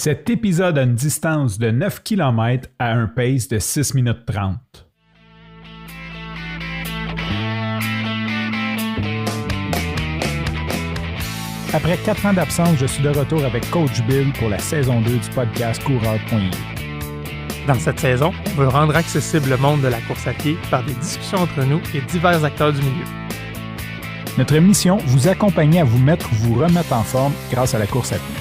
Cet épisode a une distance de 9 km à un pace de 6 minutes 30. Après 4 ans d'absence, je suis de retour avec Coach Bill pour la saison 2 du podcast Coureur.eu. Dans cette saison, on veut rendre accessible le monde de la course à pied par des discussions entre nous et divers acteurs du milieu. Notre mission, vous accompagner à vous remettre en forme grâce à la course à pied.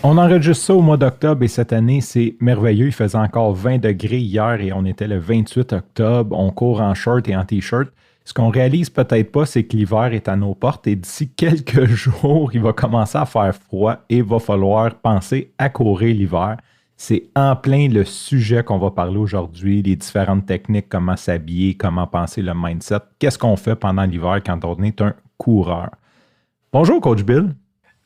On enregistre ça au mois d'octobre et cette année, c'est merveilleux. Il faisait encore 20 degrés hier et on était le 28 octobre. On court en short et en t-shirt. Ce qu'on réalise peut-être pas, c'est que l'hiver est à nos portes et d'ici quelques jours, il va commencer à faire froid et il va falloir penser à courir l'hiver. C'est en plein le sujet qu'on va parler aujourd'hui, les différentes techniques, comment s'habiller, comment penser le mindset. Qu'est-ce qu'on fait pendant l'hiver quand on est un coureur? Bonjour, Coach Bill.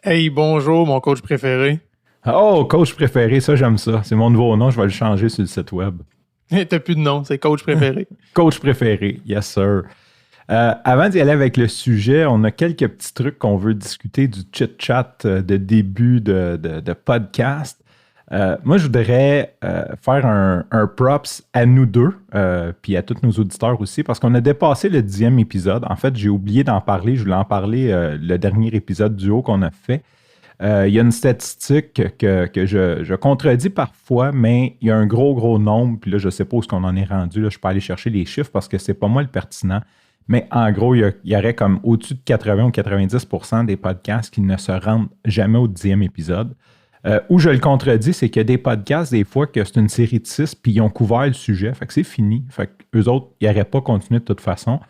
Hey, bonjour, mon coach préféré. Oh, coach préféré, ça j'aime ça. C'est mon nouveau nom, je vais le changer sur le site web. T'as plus de nom, c'est coach préféré. Coach préféré, yes sir. Avant d'y aller avec le sujet, on a quelques petits trucs qu'on veut discuter du chit-chat de début de podcast. Moi, je voudrais faire un props à nous deux, puis à tous nos auditeurs aussi, parce qu'on a dépassé le 10e épisode. En fait, j'ai oublié d'en parler. Je voulais en parler le dernier épisode duo qu'on a fait. Il y a une statistique que je contredis parfois, mais il y a un gros nombre, puis là, je ne sais pas où est-ce qu'on en est rendu. Là, je peux aller chercher les chiffres parce que c'est pas moi le pertinent. Mais en gros, il y aurait comme au-dessus de 80 ou 90% des podcasts qui ne se rendent jamais au 10e épisode. Où je le contredis, c'est qu'il y a des podcasts, des fois, que c'est une série de 6, puis ils ont couvert le sujet. Fait que c'est fini. Fait qu'eux autres, ils n'auraient pas continué de toute façon.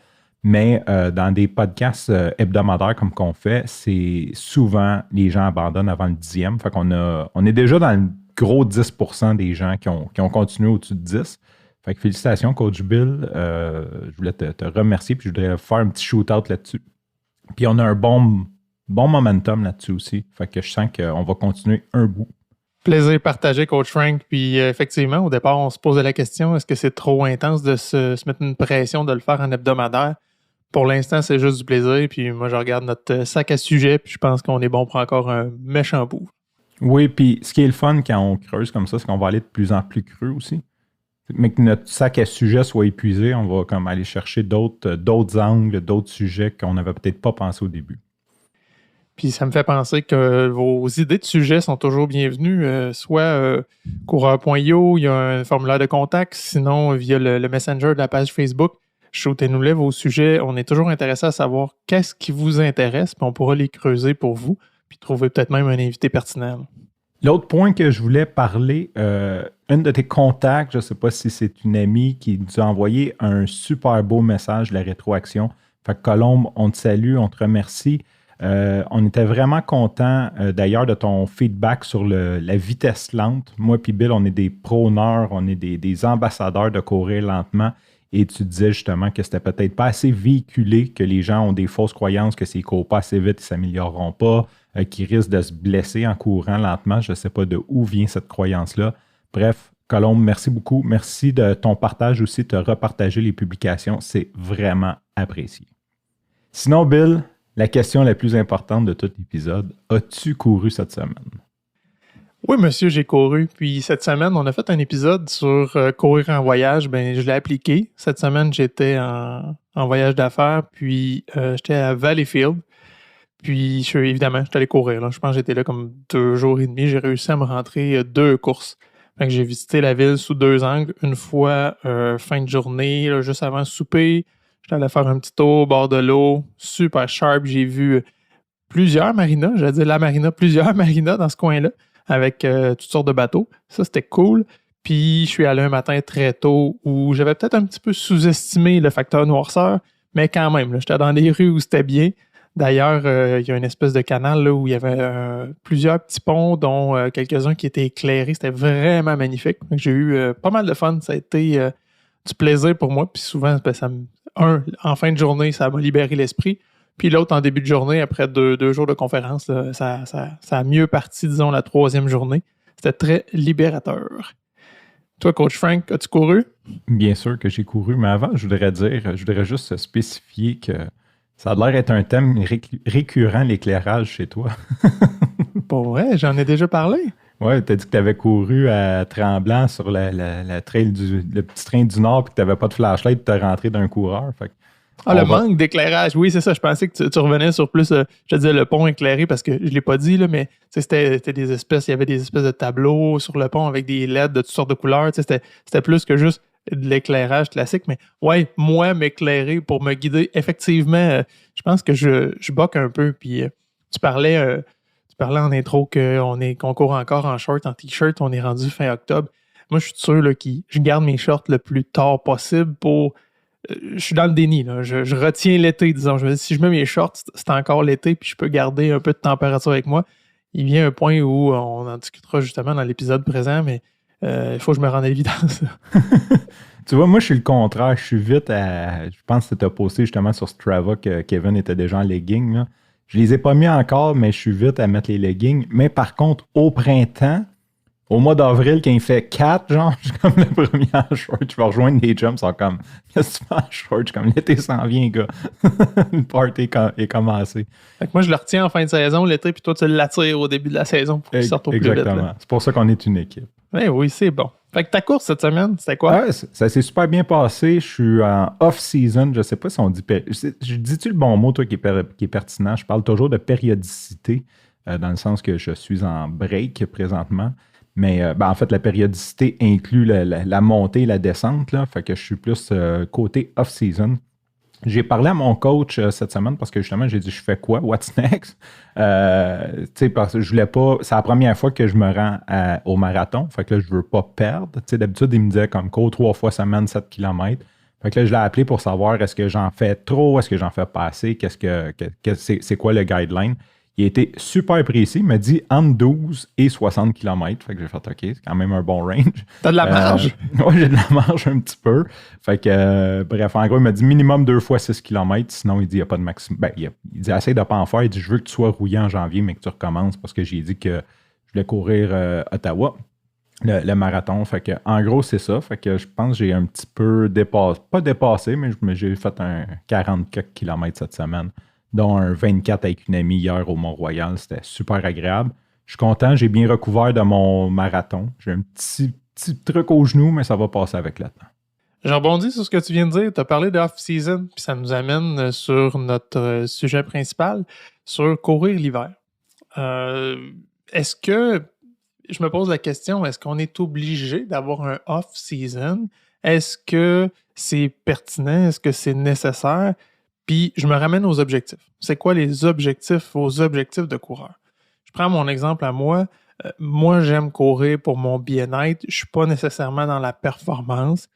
Mais dans des podcasts hebdomadaires comme qu'on fait, c'est souvent les gens abandonnent avant le 10e. Fait on est déjà dans le gros 10% des gens qui ont continué au-dessus de 10. Fait que félicitations, Coach Bill. Je voulais te remercier, puis je voudrais faire un petit shoot-out là-dessus. Puis on a un bon momentum là-dessus aussi. Fait que je sens qu'on va continuer un bout. Plaisir partagé, Coach Frank. Puis effectivement, au départ, on se posait la question, est-ce que c'est trop intense de se mettre une pression de le faire en hebdomadaire? Pour l'instant, c'est juste du plaisir. Puis moi, je regarde notre sac à sujet, puis je pense qu'on est bon pour encore un méchant bout. Oui, puis ce qui est le fun quand on creuse comme ça, c'est qu'on va aller de plus en plus creux aussi. Mais que notre sac à sujet soit épuisé, on va comme aller chercher d'autres angles, d'autres sujets qu'on n'avait peut-être pas pensé au début. Puis ça me fait penser que vos idées de sujets sont toujours bienvenues, soit coureur.io, il y a un formulaire de contact, sinon via le Messenger de la page Facebook. Shootez-nous-les vos sujets. On est toujours intéressé à savoir qu'est-ce qui vous intéresse, puis on pourra les creuser pour vous, puis trouver peut-être même un invité pertinent. L'autre point que je voulais parler, une de tes contacts, je ne sais pas si c'est une amie qui nous a envoyé un super beau message de la rétroaction. Fait que Colombe, on te salue, on te remercie. On était vraiment contents d'ailleurs de ton feedback sur la vitesse lente. Moi et Bill, on est des prôneurs, on est des ambassadeurs de courir lentement. Et tu disais justement que c'était peut-être pas assez véhiculé, que les gens ont des fausses croyances que s'ils ne courent pas assez vite, ils ne s'amélioreront pas, qu'ils risquent de se blesser en courant lentement. Je ne sais pas de où vient cette croyance-là. Bref, Colombe, merci beaucoup. Merci de ton partage aussi, de repartager les publications. C'est vraiment apprécié. Sinon, Bill, la question la plus importante de tout l'épisode, as-tu couru cette semaine? Oui, monsieur, j'ai couru. Puis cette semaine, on a fait un épisode sur courir en voyage. Ben, je l'ai appliqué. Cette semaine, j'étais en voyage d'affaires, puis j'étais à Valleyfield. Puis évidemment, j'étais allé courir. Là. Je pense que j'étais là comme 2 jours et demi. J'ai réussi à me rentrer 2 courses. Fait que j'ai visité la ville sous 2 angles. Une fois fin de journée, là, juste avant le souper. J'étais allé faire un petit tour au bord de l'eau. Super sharp. J'ai vu plusieurs marinas. J'allais dire plusieurs marinas dans ce coin-là, avec toutes sortes de bateaux. Ça, c'était cool. Puis, je suis allé un matin très tôt où j'avais peut-être un petit peu sous-estimé le facteur noirceur, mais quand même, là, j'étais dans des rues où c'était bien. D'ailleurs, il y a une espèce de canal là, où il y avait plusieurs petits ponts, dont quelques-uns qui étaient éclairés. C'était vraiment magnifique. Donc, j'ai eu pas mal de fun. Ça a été du plaisir pour moi. Puis souvent, en fin de journée, ça m'a libéré l'esprit. Puis l'autre, en début de journée, après 2 jours de conférence, là, ça a mieux parti, disons, la 3e journée. C'était très libérateur. Toi, Coach Frank, as-tu couru? Bien sûr que j'ai couru, mais avant, je voudrais juste spécifier que Ça a l'air d'être un thème récurrent, l'éclairage chez toi. Pour vrai, j'en ai déjà parlé. Ouais, t'as dit que t'avais couru à Tremblant sur la trail le petit train du Nord puis que t'avais pas de flashlight et t'es rentré d'un coureur. Fait que manque d'éclairage. Oui, c'est ça. Je pensais que tu revenais sur plus, je te disais, le pont éclairé parce que je l'ai pas dit, là, mais c'était des espèces, il y avait des espèces de tableaux sur le pont avec des LED de toutes sortes de couleurs. C'était plus que juste de l'éclairage classique. Mais ouais, moi, m'éclairer pour me guider, effectivement, je pense que je boque un peu. Puis tu parlais en intro qu'on court encore en short, en t-shirt, on est rendu fin octobre. Moi, je suis sûr là, que je garde mes shorts le plus tard possible pour. Je suis dans le déni. Là. Je retiens l'été, disons. Je me dis, si je mets mes shorts, c'est encore l'été, puis je peux garder un peu de température avec moi. Il vient un point où on en discutera justement dans l'épisode présent, mais il faut que je me rende à l'évidence. Tu vois, moi, je suis le contraire. Je suis vite à. Je pense que tu as posté justement sur Strava que Kevin était déjà en leggings. Là. Je les ai pas mis encore, mais je suis vite à mettre les leggings. Mais par contre, au printemps, au mois d'avril, quand il fait 4, genre, je suis comme le premier en short. Je vais rejoindre des jumps, ils sont comme, qu'est-ce que tu fais en short? Je suis comme, l'été s'en vient, gars. Le party est commencé. Fait que moi, je le retiens en fin de saison, l'été, puis toi, tu l'attires au début de la saison pour qu'il sorte au plus vite. Exactement. C'est pour ça qu'on est une équipe. Oui, c'est bon. Fait que ta course cette semaine, c'était quoi? Ah, ça s'est super bien passé. Je suis en off-season. Je ne sais pas si on dit. Dis-tu le bon mot, toi, qui est pertinent? Je parle toujours de périodicité, dans le sens que je suis en break présentement. Mais en fait, la périodicité inclut la montée et la descente. Là, fait que je suis plus côté off-season. J'ai parlé à mon coach cette semaine parce que justement, j'ai dit je fais quoi? What's next? Parce que je voulais pas. C'est la première fois que je me rends au marathon. Fait que là, je veux pas perdre. D'habitude, il me disait comme cours 3 fois semaine, 7 km. Fait que là, je l'ai appelé pour savoir est-ce que j'en fais trop, est-ce que j'en fais pas assez, c'est quoi le guideline. Il a été super précis. Il m'a dit entre 12 et 60 km. Fait que j'ai fait OK, c'est quand même un bon range. T'as de la marge? Oui, j'ai de la marge un petit peu. Fait que, bref, en gros, il m'a dit minimum 2 fois 6 km. Sinon, il dit il n'y a pas de maximum. Il dit essaye de pas en faire. Il dit je veux que tu sois rouillé en janvier, mais que tu recommences parce que j'ai dit que je voulais courir Ottawa, le marathon. Fait que, en gros, c'est ça. Fait que je pense que j'ai un petit peu dépassé. Pas dépassé, mais j'ai fait un 40 km cette semaine, dont un 24 avec une amie hier au Mont-Royal. C'était super agréable. Je suis content, j'ai bien recouvert de mon marathon. J'ai un petit truc au genou, mais ça va passer avec le temps. Je rebondis sur ce que tu viens de dire. Tu as parlé d'off-season, puis ça nous amène sur notre sujet principal, sur courir l'hiver. Est-ce que, je me pose la question, est-ce qu'on est obligé d'avoir un off-season? Est-ce que c'est pertinent? Est-ce que c'est nécessaire? Puis je me ramène aux objectifs. C'est quoi vos objectifs de coureur? Je prends mon exemple à moi. Moi, j'aime courir pour mon bien-être. Je ne suis pas nécessairement dans la performance.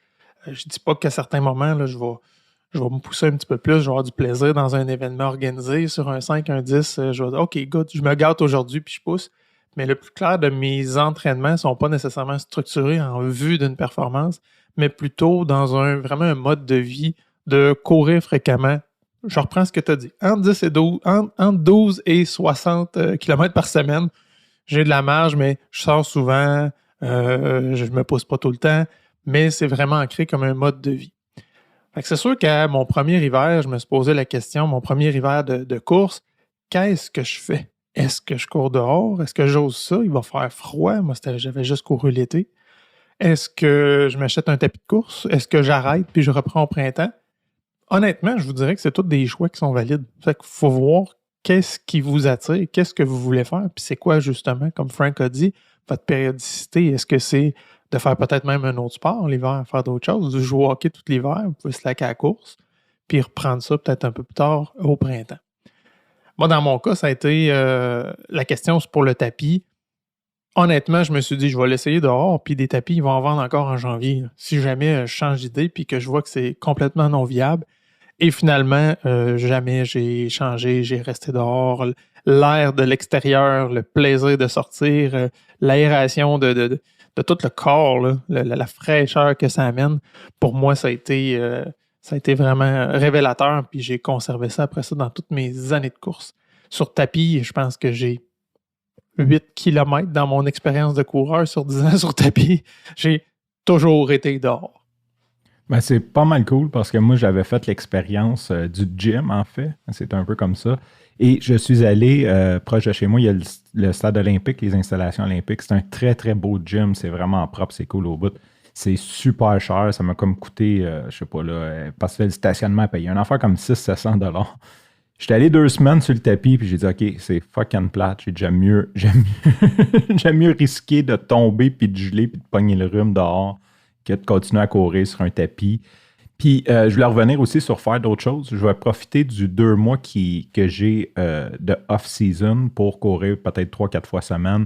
Je ne dis pas qu'à certains moments, là, je vais me pousser un petit peu plus, je vais avoir du plaisir dans un événement organisé, sur un 5, un 10, je vais dire, OK, good, je me gâte aujourd'hui puis je pousse. Mais le plus clair de mes entraînements ne sont pas nécessairement structurés en vue d'une performance, mais plutôt dans vraiment un mode de vie de courir fréquemment. Je reprends ce que tu as dit. Entre 12 et 60 km par semaine, j'ai de la marge, mais je sors souvent, je ne me pousse pas tout le temps, mais c'est vraiment ancré comme un mode de vie. Fait que c'est sûr qu'à mon premier hiver, je me suis posé la question, mon premier hiver de course, qu'est-ce que je fais? Est-ce que je cours dehors? Est-ce que j'ose ça? Il va faire froid. Moi, j'avais juste couru l'été. Est-ce que je m'achète un tapis de course? Est-ce que j'arrête puis je reprends au printemps? Honnêtement, je vous dirais que c'est tous des choix qui sont valides. Fait qu'il faut voir qu'est-ce qui vous attire, qu'est-ce que vous voulez faire, puis c'est quoi justement, comme Frank a dit, votre périodicité. Est-ce que c'est de faire peut-être même un autre sport l'hiver, faire d'autres choses, de jouer au hockey tout l'hiver, vous pouvez slacker à la course, puis reprendre ça peut-être un peu plus tard au printemps. Moi, dans mon cas, ça a été la question pour le tapis. Honnêtement, je me suis dit, je vais l'essayer dehors, puis des tapis, ils vont en vendre encore en janvier. Si jamais je change d'idée, puis que je vois que c'est complètement non viable. Et finalement, jamais j'ai changé, j'ai resté dehors. L'air de l'extérieur, le plaisir de sortir, l'aération de tout le corps, là, la fraîcheur que ça amène, pour moi, ça a été vraiment révélateur. Puis j'ai conservé ça après ça dans toutes mes années de course. Sur tapis, je pense que j'ai 8 km dans mon expérience de coureur sur 10 ans sur tapis. J'ai toujours été dehors. Ben, c'est pas mal cool parce que moi, j'avais fait l'expérience du gym, en fait. C'est un peu comme ça. Et je suis allé proche de chez moi, il y a le stade olympique, les installations olympiques. C'est un très, très beau gym. C'est vraiment propre, c'est cool au bout. C'est super cher. Ça m'a comme coûté, je sais pas, là, parce que le stationnement a payé. Un affaire comme 600-700 $. J'étais allé 2 semaines sur le tapis, puis j'ai dit, OK, c'est fucking plate. J'aime mieux risquer de tomber, puis de geler, puis de pogner le rhume dehors que de continuer à courir sur un tapis. Puis, je voulais revenir aussi sur faire d'autres choses. Je vais profiter du 2 mois que j'ai de off-season pour courir peut-être 3-4 fois semaine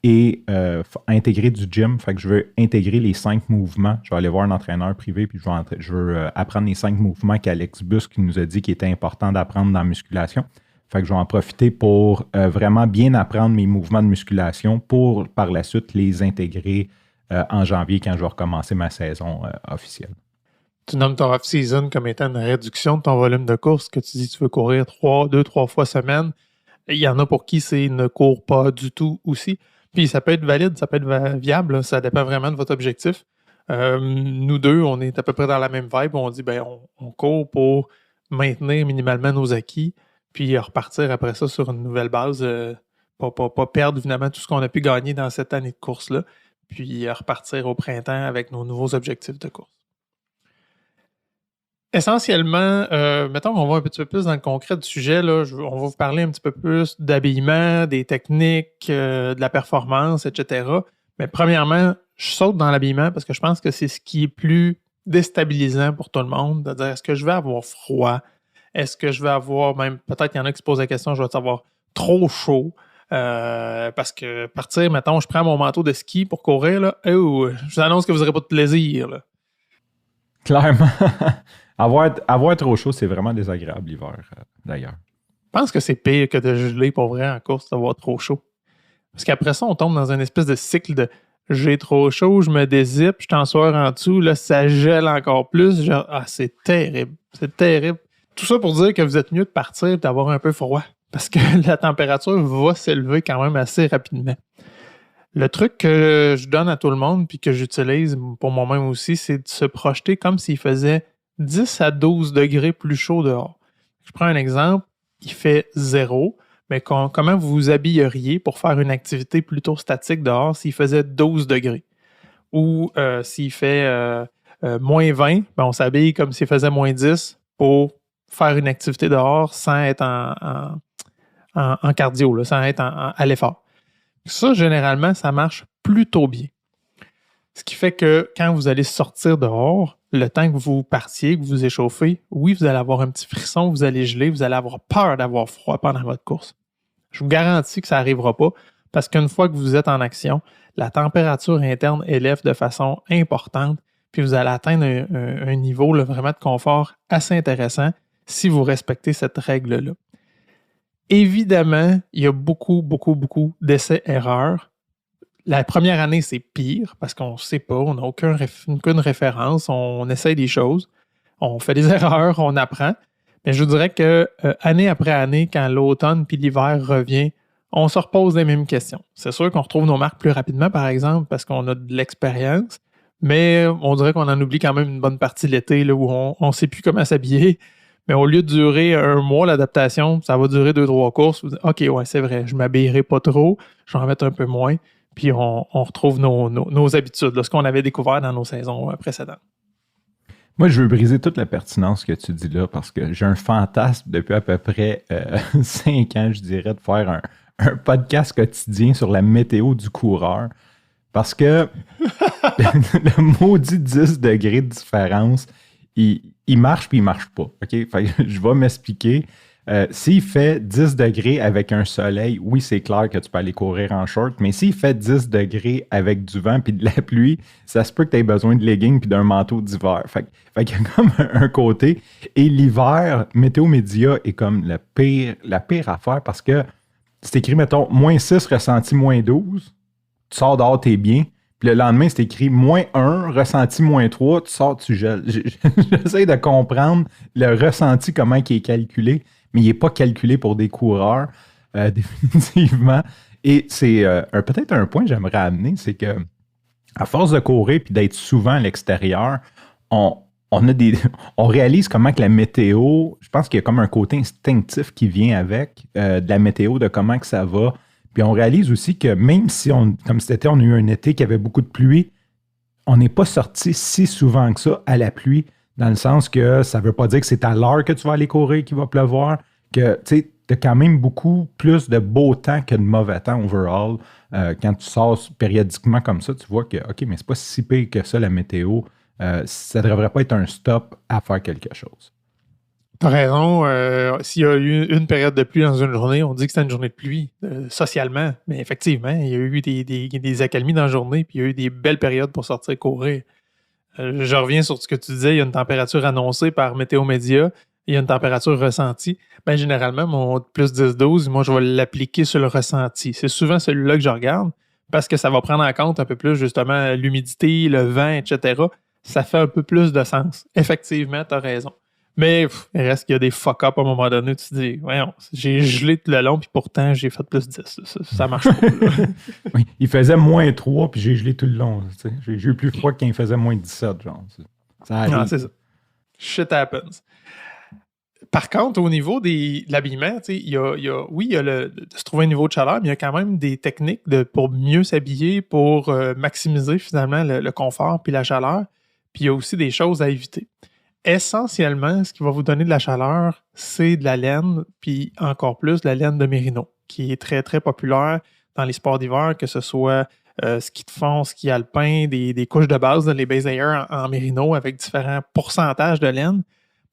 et intégrer du gym. Fait que je veux intégrer les 5 mouvements. Je vais aller voir un entraîneur privé puis je veux apprendre les 5 mouvements qu'Alex Busque nous a dit qu'il était important d'apprendre dans la musculation. Fait que je vais en profiter pour vraiment bien apprendre mes mouvements de musculation pour par la suite les intégrer en janvier quand je vais recommencer ma saison officielle. Tu nommes ton off-season comme étant une réduction de ton volume de course, que tu dis que tu veux courir 2-3 fois semaine. Il y en a pour qui c'est ne court pas du tout aussi. Puis ça peut être valide, ça peut être viable, là. Ça dépend vraiment de votre objectif. Nous deux, on est à peu près dans la même vibe. On dit, on court pour maintenir minimalement nos acquis, puis repartir après ça sur une nouvelle base. Pas perdre évidemment tout ce qu'on a pu gagner dans cette année de course-là, puis repartir au printemps avec nos nouveaux objectifs de course. Essentiellement, mettons qu'on va un petit peu plus dans le concret du sujet. Là, on va vous parler un petit peu plus d'habillement, des techniques, de la performance, etc. Mais premièrement, je saute dans l'habillement parce que je pense que c'est ce qui est plus déstabilisant pour tout le monde, de dire est-ce que je vais avoir froid? Est-ce que je vais avoir, même peut-être qu'il y en a qui se posent la question, je vais avoir trop chaud? Parce que partir, mettons, je prends mon manteau de ski pour courir, là, je vous annonce que vous n'aurez pas de plaisir. Là. Clairement. Avoir trop chaud, c'est vraiment désagréable l'hiver, d'ailleurs. Je pense que c'est pire que de geler pour vrai en course, d'avoir trop chaud. Parce qu'après ça, on tombe dans une espèce de cycle de j'ai trop chaud, je me dézippe, je t'ensoire en dessous, là, ça gèle encore plus. C'est terrible. C'est terrible. Tout ça pour dire que vous êtes mieux de partir et d'avoir un peu froid. Parce que la température va s'élever quand même assez rapidement. Le truc que je donne à tout le monde puis que j'utilise pour moi-même aussi, c'est de se projeter comme s'il faisait 10 à 12 degrés plus chaud dehors. Je prends un exemple, il fait 0, mais comment vous vous habilleriez pour faire une activité plutôt statique dehors s'il faisait 12 degrés? Ou s'il fait moins 20, on s'habille comme s'il faisait moins 10 pour faire une activité dehors sans être en cardio, là, sans être à l'effort. Ça, généralement, ça marche plutôt bien. Ce qui fait que quand vous allez sortir dehors, le temps que vous partiez, que vous échauffez, oui, vous allez avoir un petit frisson, vous allez geler, vous allez avoir peur d'avoir froid pendant votre course. Je vous garantis que ça n'arrivera pas parce qu'une fois que vous êtes en action, la température interne élève de façon importante puis vous allez atteindre un niveau là, vraiment de confort assez intéressant si vous respectez cette règle-là. Évidemment, il y a beaucoup d'essais-erreurs. La première année, c'est pire parce qu'on ne sait pas, on n'a aucune référence, on essaye des choses, on fait des erreurs, on apprend. Mais je vous dirais que année après année, quand l'automne puis l'hiver revient, on se repose les mêmes questions. C'est sûr qu'on retrouve nos marques plus rapidement, par exemple, parce qu'on a de l'expérience, mais on dirait qu'on en oublie quand même une bonne partie de l'été là, où on ne sait plus comment s'habiller. Mais au lieu de durer 1 mois, l'adaptation, ça va durer 2-3 courses. Vous dites, OK, ouais, c'est vrai, je ne m'habillerai pas trop, je vais en mettre un peu moins, puis on retrouve nos habitudes, là, ce qu'on avait découvert dans nos saisons précédentes. Moi, je veux briser toute la pertinence que tu dis là parce que j'ai un fantasme depuis à peu près 5 ans, je dirais, de faire un podcast quotidien sur la météo du coureur. Parce que le maudit 10 degrés de différence, il marche puis il marche pas. OK? Fait que je vais m'expliquer. S'il fait 10 degrés avec un soleil, oui, c'est clair que tu peux aller courir en short, mais s'il fait 10 degrés avec du vent puis de la pluie, ça se peut que tu aies besoin de leggings puis d'un manteau d'hiver. Fait qu'il y a comme un côté. Et l'hiver, Météo Média est comme la pire affaire parce que c'est écrit, mettons, -6, ressenti -12, tu sors dehors, t'es bien. Puis le lendemain, c'est écrit -1, ressenti -3, tu sors, tu gèles. J'essaie de comprendre le ressenti, comment il est calculé, mais il n'est pas calculé pour des coureurs, définitivement. Et c'est peut-être un point que j'aimerais amener, c'est que à force de courir puis d'être souvent à l'extérieur, on, on réalise comment que la météo, je pense qu'il y a comme un côté instinctif qui vient avec de la météo, de comment que ça va. Puis on réalise aussi que même si, comme cet été, on a eu un été qui avait beaucoup de pluie, on n'est pas sorti si souvent que ça à la pluie, dans le sens que ça ne veut pas dire que c'est à l'heure que tu vas aller courir qu'il va pleuvoir, que tu as quand même beaucoup plus de beau temps que de mauvais temps overall. Quand tu sors périodiquement comme ça, tu vois que, OK, mais c'est pas si pire que ça, la météo. Ça ne devrait pas être un stop à faire quelque chose. T'as raison. S'il y a eu une période de pluie dans une journée, on dit que c'était une journée de pluie, socialement. Mais effectivement, il y a eu des accalmies dans la journée, puis il y a eu des belles périodes pour sortir courir. Je reviens sur ce que tu disais, il y a une température annoncée par Météo Média, il y a une température ressentie. Ben, généralement, mon plus 10-12, moi, je vais l'appliquer sur le ressenti. C'est souvent celui-là que je regarde, parce que ça va prendre en compte un peu plus, justement, l'humidité, le vent, etc. Ça fait un peu plus de sens. Effectivement, tu as raison. Mais il reste qu'il y a des fuck-up à un moment donné. Tu te dis, voyons, j'ai gelé tout le long, puis pourtant, j'ai fait plus 10. Ça marche pas. Oui, il faisait moins 3, puis j'ai gelé tout le long. J'ai eu plus froid qu'il faisait moins 17, genre. Ça arrive. Non, c'est ça. Shit happens. Par contre, au niveau de l'habillement, il y a de se trouver un niveau de chaleur, mais il y a quand même des techniques pour mieux s'habiller, pour maximiser finalement le confort puis la chaleur. Puis il y a aussi des choses à éviter. Essentiellement, ce qui va vous donner de la chaleur, c'est de la laine, puis encore plus de la laine de mérino, qui est très, très populaire dans les sports d'hiver, que ce soit ski de fond, ski alpin, des couches de base, les base layers en mérino avec différents pourcentages de laine.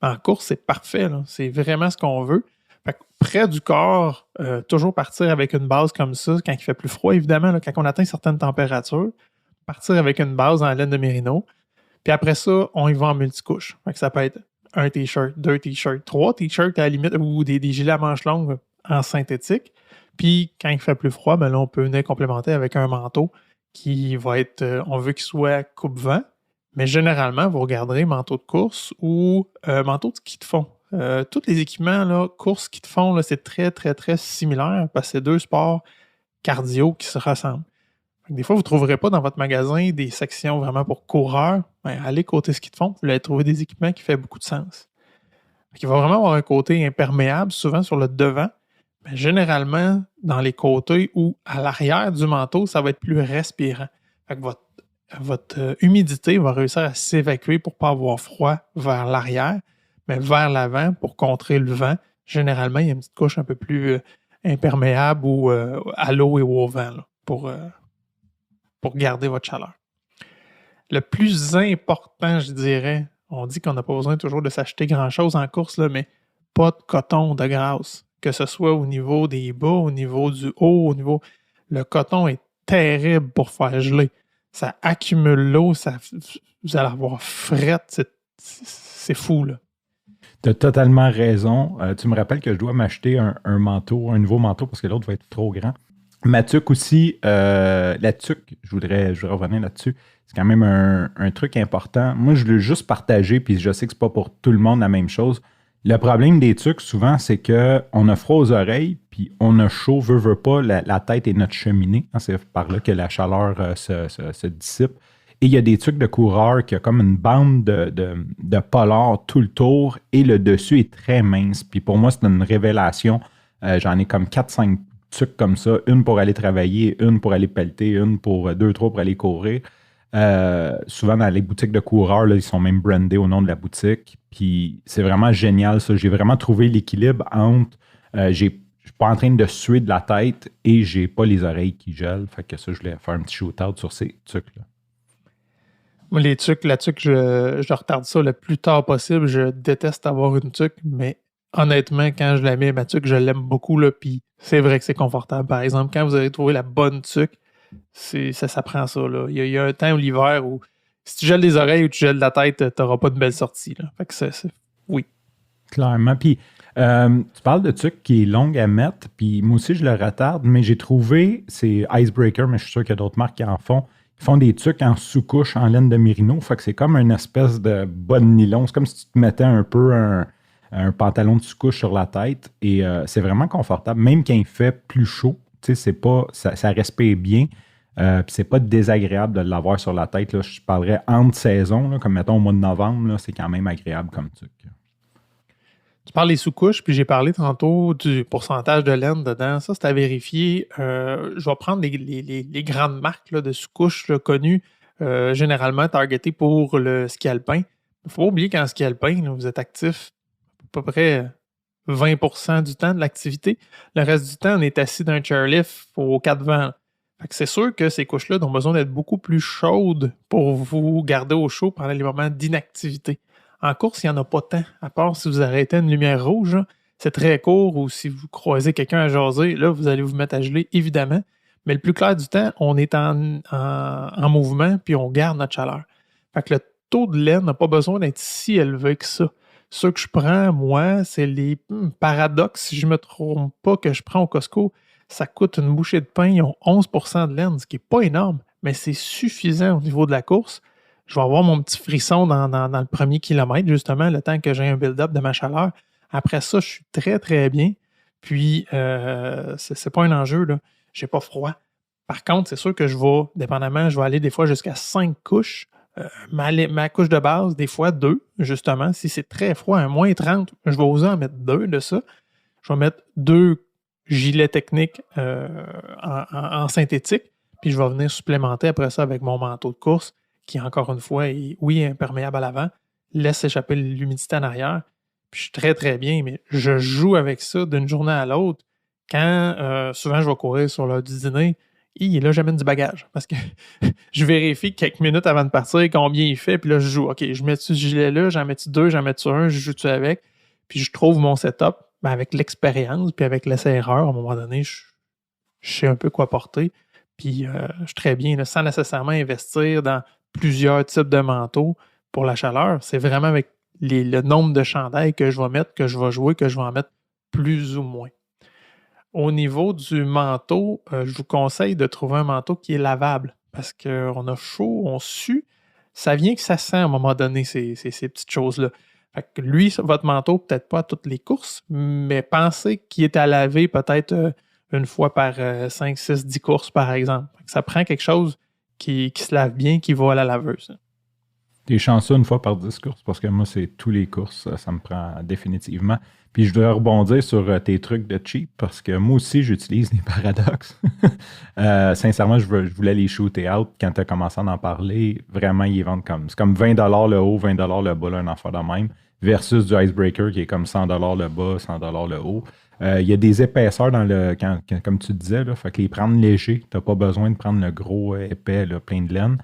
En course, c'est parfait. Là. C'est vraiment ce qu'on veut. Fait que près du corps, toujours partir avec une base comme ça, quand il fait plus froid, évidemment, là, quand on atteint certaines températures, partir avec une base en laine de mérino. Puis après ça, on y va en multicouche. Fait que ça peut être un t-shirt, 2 t-shirts, 3 t-shirts à la limite, ou des gilets à manches longues en synthétique. Puis quand il fait plus froid, ben là, on peut venir complémenter avec un manteau qui va être, on veut qu'il soit coupe-vent. Mais généralement, vous regarderez manteau de course ou manteau de ski de fond. Tous les équipements, là, course, ski de fond, là, c'est très, très, très similaire parce que c'est deux sports cardio qui se ressemblent. Des fois, vous ne trouverez pas dans votre magasin des sections vraiment pour coureurs. Ben, allez côté ski de fond, vous allez trouver des équipements qui font beaucoup de sens. Il va vraiment avoir un côté imperméable, souvent sur le devant. Mais généralement, dans les côtés ou à l'arrière du manteau, ça va être plus respirant. Fait que votre humidité va réussir à s'évacuer pour ne pas avoir froid vers l'arrière, mais vers l'avant pour contrer le vent. Généralement, il y a une petite couche un peu plus imperméable ou à l'eau et au vent là, pour garder votre chaleur. Le plus important, je dirais, on dit qu'on n'a pas besoin toujours de s'acheter grand-chose en course, là, mais pas de coton de grasse, que ce soit au niveau des bas, au niveau du haut, au niveau... Le coton est terrible pour faire geler. Ça accumule l'eau, vous allez avoir frette, c'est fou, là. Tu as totalement raison. Tu me rappelles que je dois m'acheter un manteau, un nouveau manteau, parce que l'autre va être trop grand. Ma tuque aussi, la tuque, je voudrais revenir là-dessus. C'est quand même un truc important. Moi, je l'ai juste partagé, puis je sais que c'est pas pour tout le monde la même chose. Le problème des tuques, souvent, c'est qu'on a froid aux oreilles, puis on a chaud, veut pas, la tête est notre cheminée. C'est par là que la chaleur se dissipe. Et il y a des tuques de coureurs qui ont comme une bande de polar tout le tour, et le dessus est très mince. Puis pour moi, c'est une révélation. J'en ai comme 4-5 tuques comme ça, une pour aller travailler, une pour aller pelleter, une pour 2-3 pour aller courir. Souvent dans les boutiques de coureurs, là, ils sont même brandés au nom de la boutique. Puis c'est vraiment génial ça. J'ai vraiment trouvé l'équilibre entre je suis pas en train de suer de la tête et j'ai pas les oreilles qui gèlent. Fait que ça, je voulais faire un petit shoot-out sur ces tuques-là. Moi, la tuque, je retarde ça le plus tard possible. Je déteste avoir une tuque, mais honnêtement, quand je la mets, ma tuque, je l'aime beaucoup, là, puis c'est vrai que c'est confortable. Par exemple, quand vous avez trouvé la bonne tuque, ça prend ça, là. Il y a un temps où l'hiver où si tu gèles les oreilles ou tu gèles la tête, tu n'auras pas de belle sortie, là. Fait que oui. Clairement. Puis, tu parles de tuque qui est longue à mettre, puis moi aussi, je le retarde, mais j'ai trouvé, c'est Icebreaker, mais je suis sûr qu'il y a d'autres marques qui en font. Ils font des tuques en sous-couche, en laine de mérino. Fait que c'est comme une espèce de bas de nylon. C'est comme si tu te mettais un peu un pantalon de sous-couche sur la tête. Et c'est vraiment confortable. Même quand il fait plus chaud, tu sais, c'est pas, ça respire bien. Puis c'est pas désagréable de l'avoir sur la tête. Là. Je parlerais entre saisons, là, comme mettons au mois de novembre, là, c'est quand même agréable comme truc. Tu parles des sous-couches, puis j'ai parlé tantôt du pourcentage de laine dedans. Ça, c'est à vérifier. Je vais prendre les grandes marques là, de sous-couches là, connues, généralement targetées pour le ski alpin. Il ne faut pas oublier qu'en ski alpin, là, vous êtes actif à peu près 20% du temps de l'activité. Le reste du temps, on est assis dans un chairlift aux quatre vents. Fait que c'est sûr que ces couches-là ont besoin d'être beaucoup plus chaudes pour vous garder au chaud pendant les moments d'inactivité. En course, il n'y en a pas tant, à part si vous arrêtez une lumière rouge. Là, c'est très court, ou si vous croisez quelqu'un à jaser, là, vous allez vous mettre à geler, évidemment. Mais le plus clair du temps, on est en mouvement, puis on garde notre chaleur. Fait que le taux de laine n'a pas besoin d'être si élevé que ça. Ceux que je prends, moi, c'est les Paradox, si je ne me trompe pas, que je prends au Costco. Ça coûte une bouchée de pain, ils ont 11% de laine, ce qui n'est pas énorme, mais c'est suffisant au niveau de la course. Je vais avoir mon petit frisson dans le premier kilomètre, justement, le temps que j'ai un build-up de ma chaleur. Après ça, je suis très, très bien. Puis, c'est pas un enjeu, là. J'ai pas froid. Par contre, c'est sûr que dépendamment, je vais aller des fois jusqu'à 5 couches. Ma couche de base, des fois 2, justement. Si c'est très froid, à moins 30, je vais oser en mettre 2 de ça. Je vais mettre 2 gilets techniques en synthétique. Puis, je vais venir supplémenter après ça avec mon manteau de course qui, encore une fois, est, oui, imperméable à l'avant, laisse échapper l'humidité en arrière. Puis je suis très, très bien, mais je joue avec ça d'une journée à l'autre. Quand souvent je vais courir sur l'heure du dîner, là, j'amène du bagage parce que je vérifie quelques minutes avant de partir combien il fait, puis là, je joue. OK, je mets-tu ce gilet-là, j'en mets-tu 2, j'en mets-tu un, je joue-tu avec, puis je trouve mon setup avec l'expérience, puis avec l'essai-erreur. À un moment donné, je sais un peu quoi porter, puis je suis très bien, là, sans nécessairement investir dans plusieurs types de manteaux pour la chaleur. C'est vraiment avec le nombre de chandails que je vais mettre, que je vais jouer, que je vais en mettre plus ou moins. Au niveau du manteau, je vous conseille de trouver un manteau qui est lavable parce qu'on a chaud, on sue. Ça vient que ça sent à un moment donné, ces petites choses-là. Fait que lui, votre manteau, peut-être pas à toutes les courses, mais pensez qu'il est à laver peut-être une fois par 5, 6, 10 courses, par exemple. Fait que ça prend quelque chose qui se lave bien, qui va à la laveuse. T'es chanceux une fois par 10 courses, parce que moi, c'est tous les courses, ça me prend définitivement. Puis je dois rebondir sur tes trucs de cheap, parce que moi aussi, j'utilise les Paradox. Sincèrement, je voulais les shooter out quand tu as commencé à en parler. Vraiment, ils vendent c'est comme 20$ le haut, 20$ le bas, là, un affaire de même, versus du Icebreaker qui est comme 100$ le bas, 100$ le haut. Il y a des épaisseurs dans comme tu disais, là, fait que les prendre léger, tu n'as pas besoin de prendre le gros épais, là, plein de laine.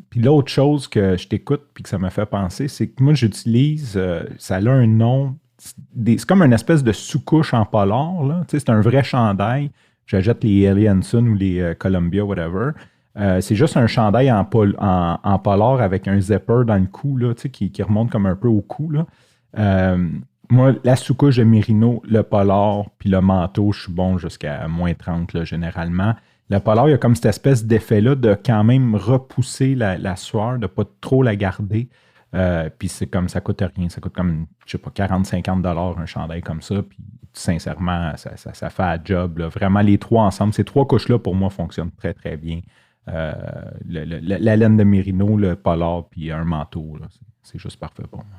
Puis l'autre chose que je t'écoute puis que ça m'a fait penser, c'est que moi j'utilise, ça a un nom, c'est comme une espèce de sous-couche en polar, là. Tu sais, c'est un vrai chandail. J'achète les Elianson ou les Columbia, whatever. C'est juste un chandail en polar avec un zipper dans le cou, là, tu sais, qui remonte comme un peu au cou, là. Moi, la sous-couche de Merino, le polar, puis le manteau, je suis bon jusqu'à moins 30, là, généralement. Le polar, il y a comme cette espèce d'effet-là de quand même repousser la sueur, de ne pas trop la garder. Puis c'est comme, ça coûte rien. Ça coûte comme, je sais pas, 40-50$ un chandail comme ça. Puis sincèrement, ça fait un job. Là. Vraiment, les trois ensemble, ces trois couches-là, pour moi, fonctionnent très, très bien. La laine de Merino, le polar, puis un manteau, là, c'est juste parfait pour moi.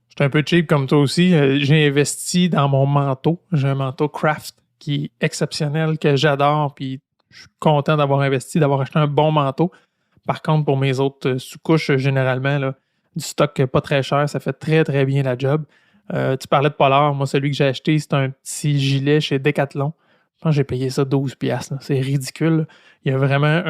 Je suis un peu cheap comme toi aussi. J'ai investi dans mon manteau. J'ai un manteau Craft qui est exceptionnel, que j'adore, puis je suis content d'avoir investi, d'avoir acheté un bon manteau. Par contre, pour mes autres sous-couches, généralement, là, du stock pas très cher, ça fait très, très bien la job. Tu parlais de polar. Moi, celui que j'ai acheté, c'est un petit gilet chez Decathlon. Je pense que j'ai payé ça 12$. Là. C'est ridicule. Il y a vraiment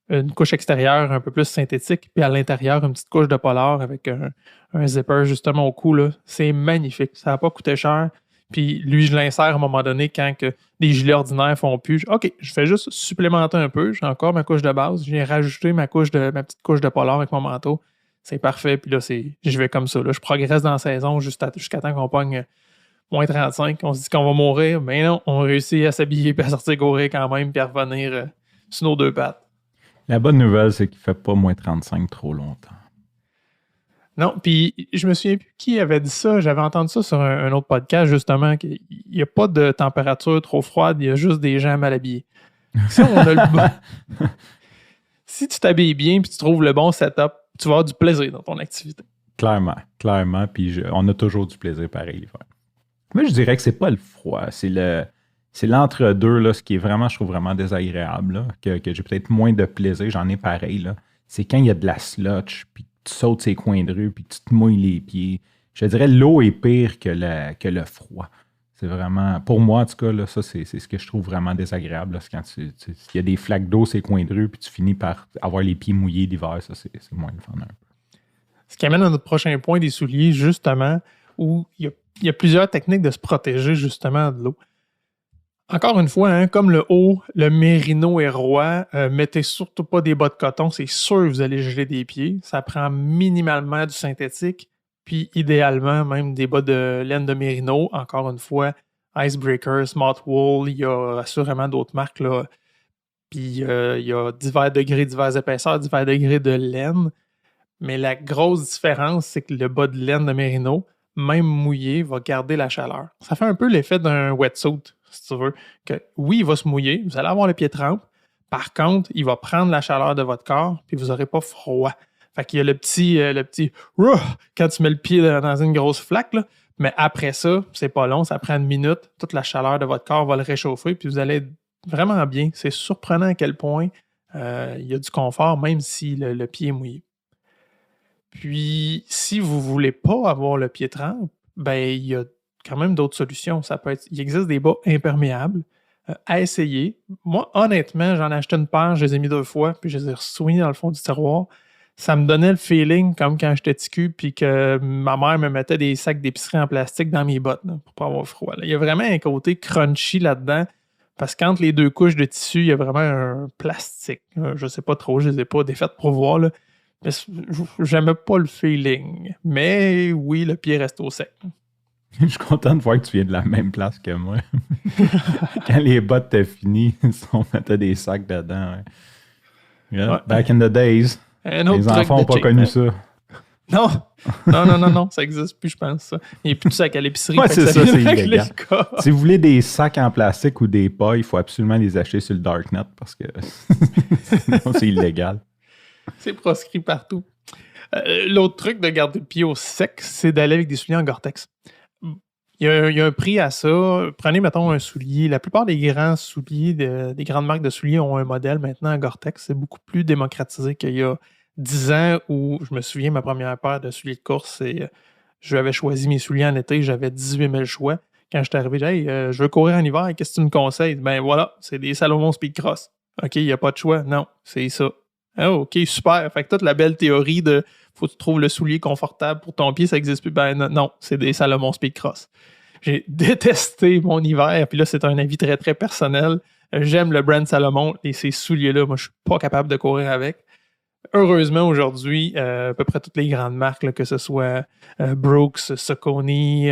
une couche extérieure un peu plus synthétique, puis à l'intérieur, une petite couche de polar avec un zipper justement au cou. Là. C'est magnifique. Ça n'a pas coûté cher. Puis lui, je l'insère à un moment donné quand des gilets ordinaires font plus. OK, je fais juste supplémenter un peu. J'ai encore ma couche de base. J'ai rajouté ma petite couche de polar avec mon manteau. C'est parfait. Puis là, je vais comme ça. Là. Je progresse dans la saison jusqu'à temps qu'on pogne moins 35. On se dit qu'on va mourir. Mais non, on réussit à s'habiller puis à sortir courir quand même puis à revenir sur nos deux pattes. La bonne nouvelle, c'est qu'il ne fait pas moins 35 trop longtemps. Non, puis je me souviens plus qui avait dit ça. J'avais entendu ça sur un autre podcast, justement, qu'il n'y a pas de température trop froide, il y a juste des gens mal habillés. Si on a le bon... Si tu t'habilles bien et tu trouves le bon setup, tu vas avoir du plaisir dans ton activité. Clairement. Puis on a toujours du plaisir pareil l'hiver. Moi, je dirais que c'est pas le froid, c'est l'entre-deux, là, ce qui est vraiment, je trouve vraiment désagréable, là, que j'ai peut-être moins de plaisir, j'en ai pareil, là. C'est quand il y a de la slotch, puis tu sautes ces coins de rue, puis tu te mouilles les pieds. Je dirais l'eau est pire que le froid. C'est vraiment, pour moi, en tout cas, là, ça, c'est ce que je trouve vraiment désagréable. Là, c'est quand il y a des flaques d'eau, ces coins de rue, puis tu finis par avoir les pieds mouillés l'hiver. Ça, c'est moins le fun un peu. Ce qui amène à notre prochain point des souliers, justement, où il y a plusieurs techniques de se protéger, justement, de l'eau. Encore une fois, hein, comme le haut, le mérino est roi, mettez surtout pas des bas de coton, c'est sûr que vous allez geler des pieds. Ça prend minimalement du synthétique. Puis idéalement, même des bas de laine de mérino. Encore une fois, Icebreaker, Smart Wool, il y a assurément d'autres marques, là. Puis il y a divers degrés, diverses épaisseurs, divers degrés de laine. Mais la grosse différence, c'est que le bas de laine de mérino, même mouillé, va garder la chaleur. Ça fait un peu l'effet d'un wetsuit, si tu veux. Que oui, il va se mouiller, vous allez avoir le pied trempe. Par contre, il va prendre la chaleur de votre corps, puis vous n'aurez pas froid. Fait qu'il y a le petit quand tu mets le pied dans une grosse flaque, là. Mais après ça, c'est pas long, ça prend une minute, toute la chaleur de votre corps va le réchauffer, puis vous allez être vraiment bien. C'est surprenant à quel point il y a du confort, même si le pied est mouillé. Puis, si vous ne voulez pas avoir le pied trempe, ben il y a quand même d'autres solutions. Il existe des bas imperméables à essayer. Moi, honnêtement, j'en ai acheté une paire, je les ai mis 2 fois, puis je les ai soignés dans le fond du tiroir. Ça me donnait le feeling comme quand j'étais petit cul, puis que ma mère me mettait des sacs d'épicerie en plastique dans mes bottes, là, pour pas avoir froid. Là. Il y a vraiment un côté crunchy là-dedans, parce qu'entre les 2 couches de tissu, il y a vraiment un plastique. Je sais pas trop, je les ai pas défaites pour voir, là. Mais j'aimais pas le feeling. Mais oui, le pied reste au sec. Je suis content de voir que tu viens de la même place que moi. Quand les bottes étaient finies, on mettait des sacs dedans. Ouais. Yeah, ouais. Back in the days. Les enfants n'ont pas connu ça. Non, ça n'existe plus, je pense. Ça. Il n'y a plus de sacs à l'épicerie. Ouais, c'est ça, c'est illégal. Si vous voulez des sacs en plastique ou des pailles, il faut absolument les acheter sur le Darknet parce que sinon, c'est illégal. C'est proscrit partout. L'autre truc de garder le pied au sec, c'est d'aller avec des souliers en Gore-Tex. Il y a un prix à ça. Prenez, mettons, un soulier. La plupart des grands souliers, des grandes marques de souliers ont un modèle maintenant en Gore-Tex. C'est beaucoup plus démocratisé qu'il y a 10 ans où, je me souviens, ma première paire de souliers de course, je avais choisi mes souliers en été, j'avais 18 000 choix. Quand je suis arrivé, j'ai dit, hey, je veux courir en hiver, qu'est-ce que tu me conseilles? Ben voilà, c'est des Salomon Speedcross. OK, il n'y a pas de choix. Non, c'est ça. Oh, OK, super. Fait que toute la belle théorie de faut que tu trouves le soulier confortable pour ton pied, ça n'existe plus. Ben non, c'est des Salomon Speedcross. J'ai détesté mon hiver, puis là, c'est un avis très, très personnel. J'aime le brand Salomon et ces souliers-là, moi, je suis pas capable de courir avec. Heureusement, aujourd'hui, à peu près toutes les grandes marques, là, que ce soit Brooks, Saucony,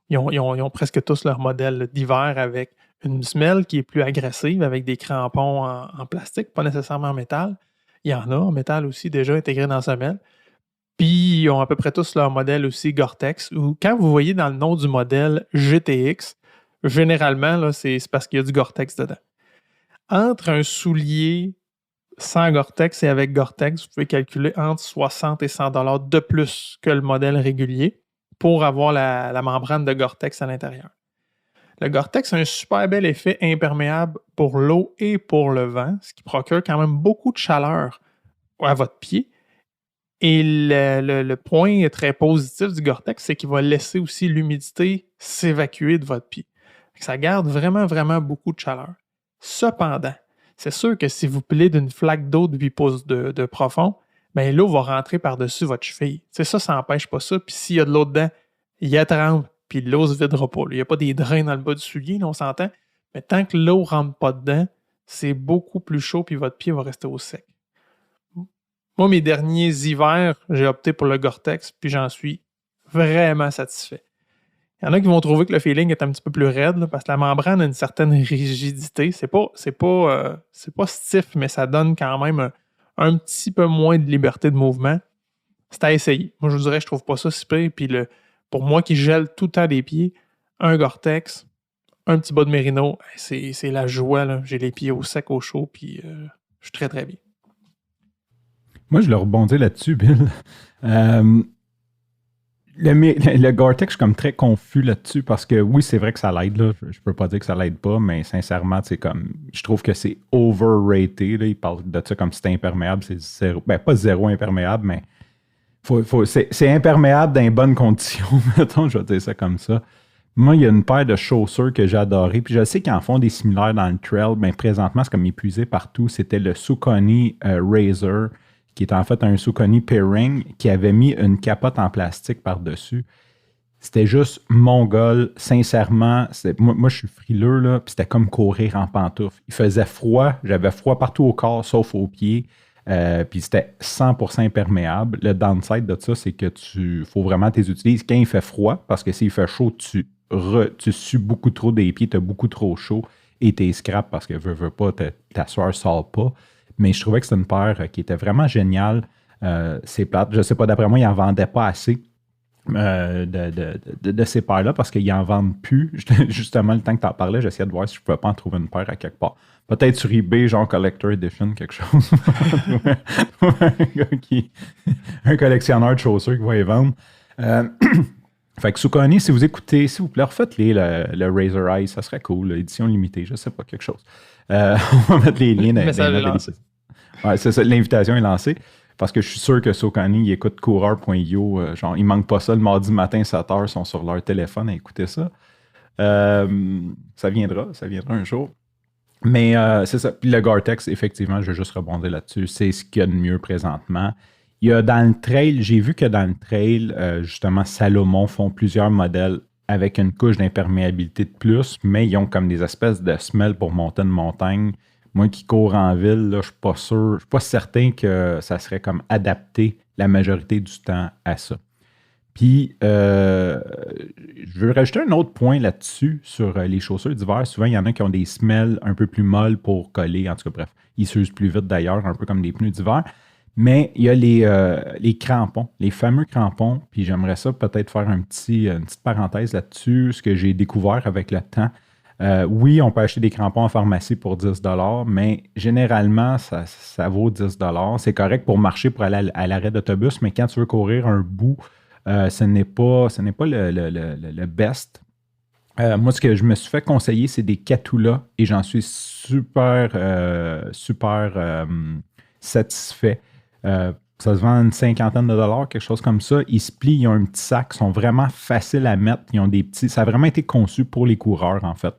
ils ont presque tous leur modèle d'hiver avec une semelle qui est plus agressive, avec des crampons en plastique, pas nécessairement en métal. Il y en a en métal aussi déjà intégré dans la semelle. Puis, ils ont à peu près tous leur modèle aussi Gore-Tex, où quand vous voyez dans le nom du modèle GTX, généralement, là, c'est parce qu'il y a du Gore-Tex dedans. Entre un soulier sans Gore-Tex et avec Gore-Tex, vous pouvez calculer entre 60 et 100 $ de plus que le modèle régulier pour avoir la membrane de Gore-Tex à l'intérieur. Le Gore-Tex a un super bel effet imperméable pour l'eau et pour le vent, ce qui procure quand même beaucoup de chaleur à votre pied. Et le point très positif du Gore-Tex, c'est qu'il va laisser aussi l'humidité s'évacuer de votre pied. Ça garde vraiment, vraiment beaucoup de chaleur. Cependant, c'est sûr que si vous pilez d'une flaque d'eau de 8 pouces de profond, ben l'eau va rentrer par-dessus votre cheville. Ça n'empêche pas ça. Puis s'il y a de l'eau dedans, il y a trempe, puis l'eau ne se videra pas. Il n'y a pas des drains dans le bas du soulier, là, on s'entend. Mais tant que l'eau ne rentre pas dedans, c'est beaucoup plus chaud, puis votre pied va rester au sec. Moi, mes derniers hivers, j'ai opté pour le Gore-Tex, puis j'en suis vraiment satisfait. Il y en a qui vont trouver que le feeling est un petit peu plus raide, là, parce que la membrane a une certaine rigidité. C'est pas stiff, mais ça donne quand même un petit peu moins de liberté de mouvement. C'est à essayer. Moi, je vous dirais, je trouve pas ça si pire. Puis pour moi qui gèle tout le temps les pieds, un Gore-Tex, un petit bas de mérino, c'est la joie, là. J'ai les pieds au sec, au chaud, puis je suis très, très bien. Moi, je le rebondis là-dessus, Bill. Le Gore-Tex, je suis comme très confus là-dessus parce que oui, c'est vrai que ça l'aide. Là. Je peux pas dire que ça l'aide pas, mais sincèrement, c'est comme. Je trouve que c'est overrated. Là. Ils parlent de ça comme si c'était imperméable. C'est zéro. Ben, pas zéro imperméable, mais c'est imperméable dans les bonnes conditions. Mettons, je vais dire ça comme ça. Moi, il y a une paire de chaussures que j'ai adorées. Puis je sais qu'ils en font des similaires dans le trail, mais présentement, c'est comme épuisé partout. C'était le Saucony Razor, qui est en fait un Saucony Pairing, qui avait mis une capote en plastique par-dessus. C'était juste mongol, sincèrement. Moi, je suis frileux, là, puis c'était comme courir en pantoufle. Il faisait froid, j'avais froid partout au corps, sauf aux pieds. Puis c'était 100% imperméable. Le downside de ça, c'est que faut vraiment les utiliser quand il fait froid, parce que s'il fait chaud, tu sues beaucoup trop des pieds, tu as beaucoup trop chaud et tu scrap parce que veux pas, ta sueur ne sort pas. Mais je trouvais que c'était une paire qui était vraiment géniale. C'est plate. Je ne sais pas, d'après moi, ils n'en vendaient pas assez de ces paires-là parce qu'ils n'en vendent plus. Justement, le temps que tu en parlais, j'essayais de voir si je ne pouvais pas en trouver une paire à quelque part. Peut-être sur eBay, genre Collector Edition, quelque chose. Un collectionneur de chaussures qui va les vendre. Fait que Saucony, si vous écoutez, s'il vous plaît, refaites-les le Razor Eyes, ça serait cool, édition limitée, je ne sais pas, quelque chose. On va mettre les liens dans les notes. Ouais, c'est ça, l'invitation est lancée. Parce que je suis sûr que Saucony, ils écoutent coureur.io. Genre, ils manquent pas ça le mardi matin, 7h, ils sont sur leur téléphone à écouter ça. Ça viendra un jour. Mais c'est ça. Puis le Gore-Tex, effectivement, je vais juste rebondir là-dessus. C'est ce qu'il y a de mieux présentement. Il y a dans le trail, j'ai vu que dans le trail, justement, Salomon font plusieurs modèles avec une couche d'imperméabilité de plus, mais ils ont comme des espèces de semelles pour monter une montagne. Moi qui cours en ville, là, je suis pas sûr, je suis pas certain que ça serait comme adapté la majorité du temps à ça. Puis, je veux rajouter un autre point là-dessus sur les chaussures d'hiver. Souvent, il y en a qui ont des semelles un peu plus molles pour coller. En tout cas, bref, ils s'usent plus vite d'ailleurs, un peu comme des pneus d'hiver. Mais il y a les crampons, les fameux crampons. Puis j'aimerais ça peut-être faire une petite parenthèse là-dessus, ce que j'ai découvert avec le temps. Oui, on peut acheter des crampons en pharmacie pour 10 mais généralement, ça vaut 10 C'est correct pour marcher, pour aller à l'arrêt d'autobus, mais quand tu veux courir un bout, ce n'est pas le best. Moi, ce que je me suis fait conseiller, c'est des Catula et j'en suis super satisfait. Ça se vend une cinquantaine de dollars, quelque chose comme ça. Ils se plient, ils ont un petit sac, ils sont vraiment faciles à mettre. Ils ont des petits. Ça a vraiment été conçu pour les coureurs, en fait.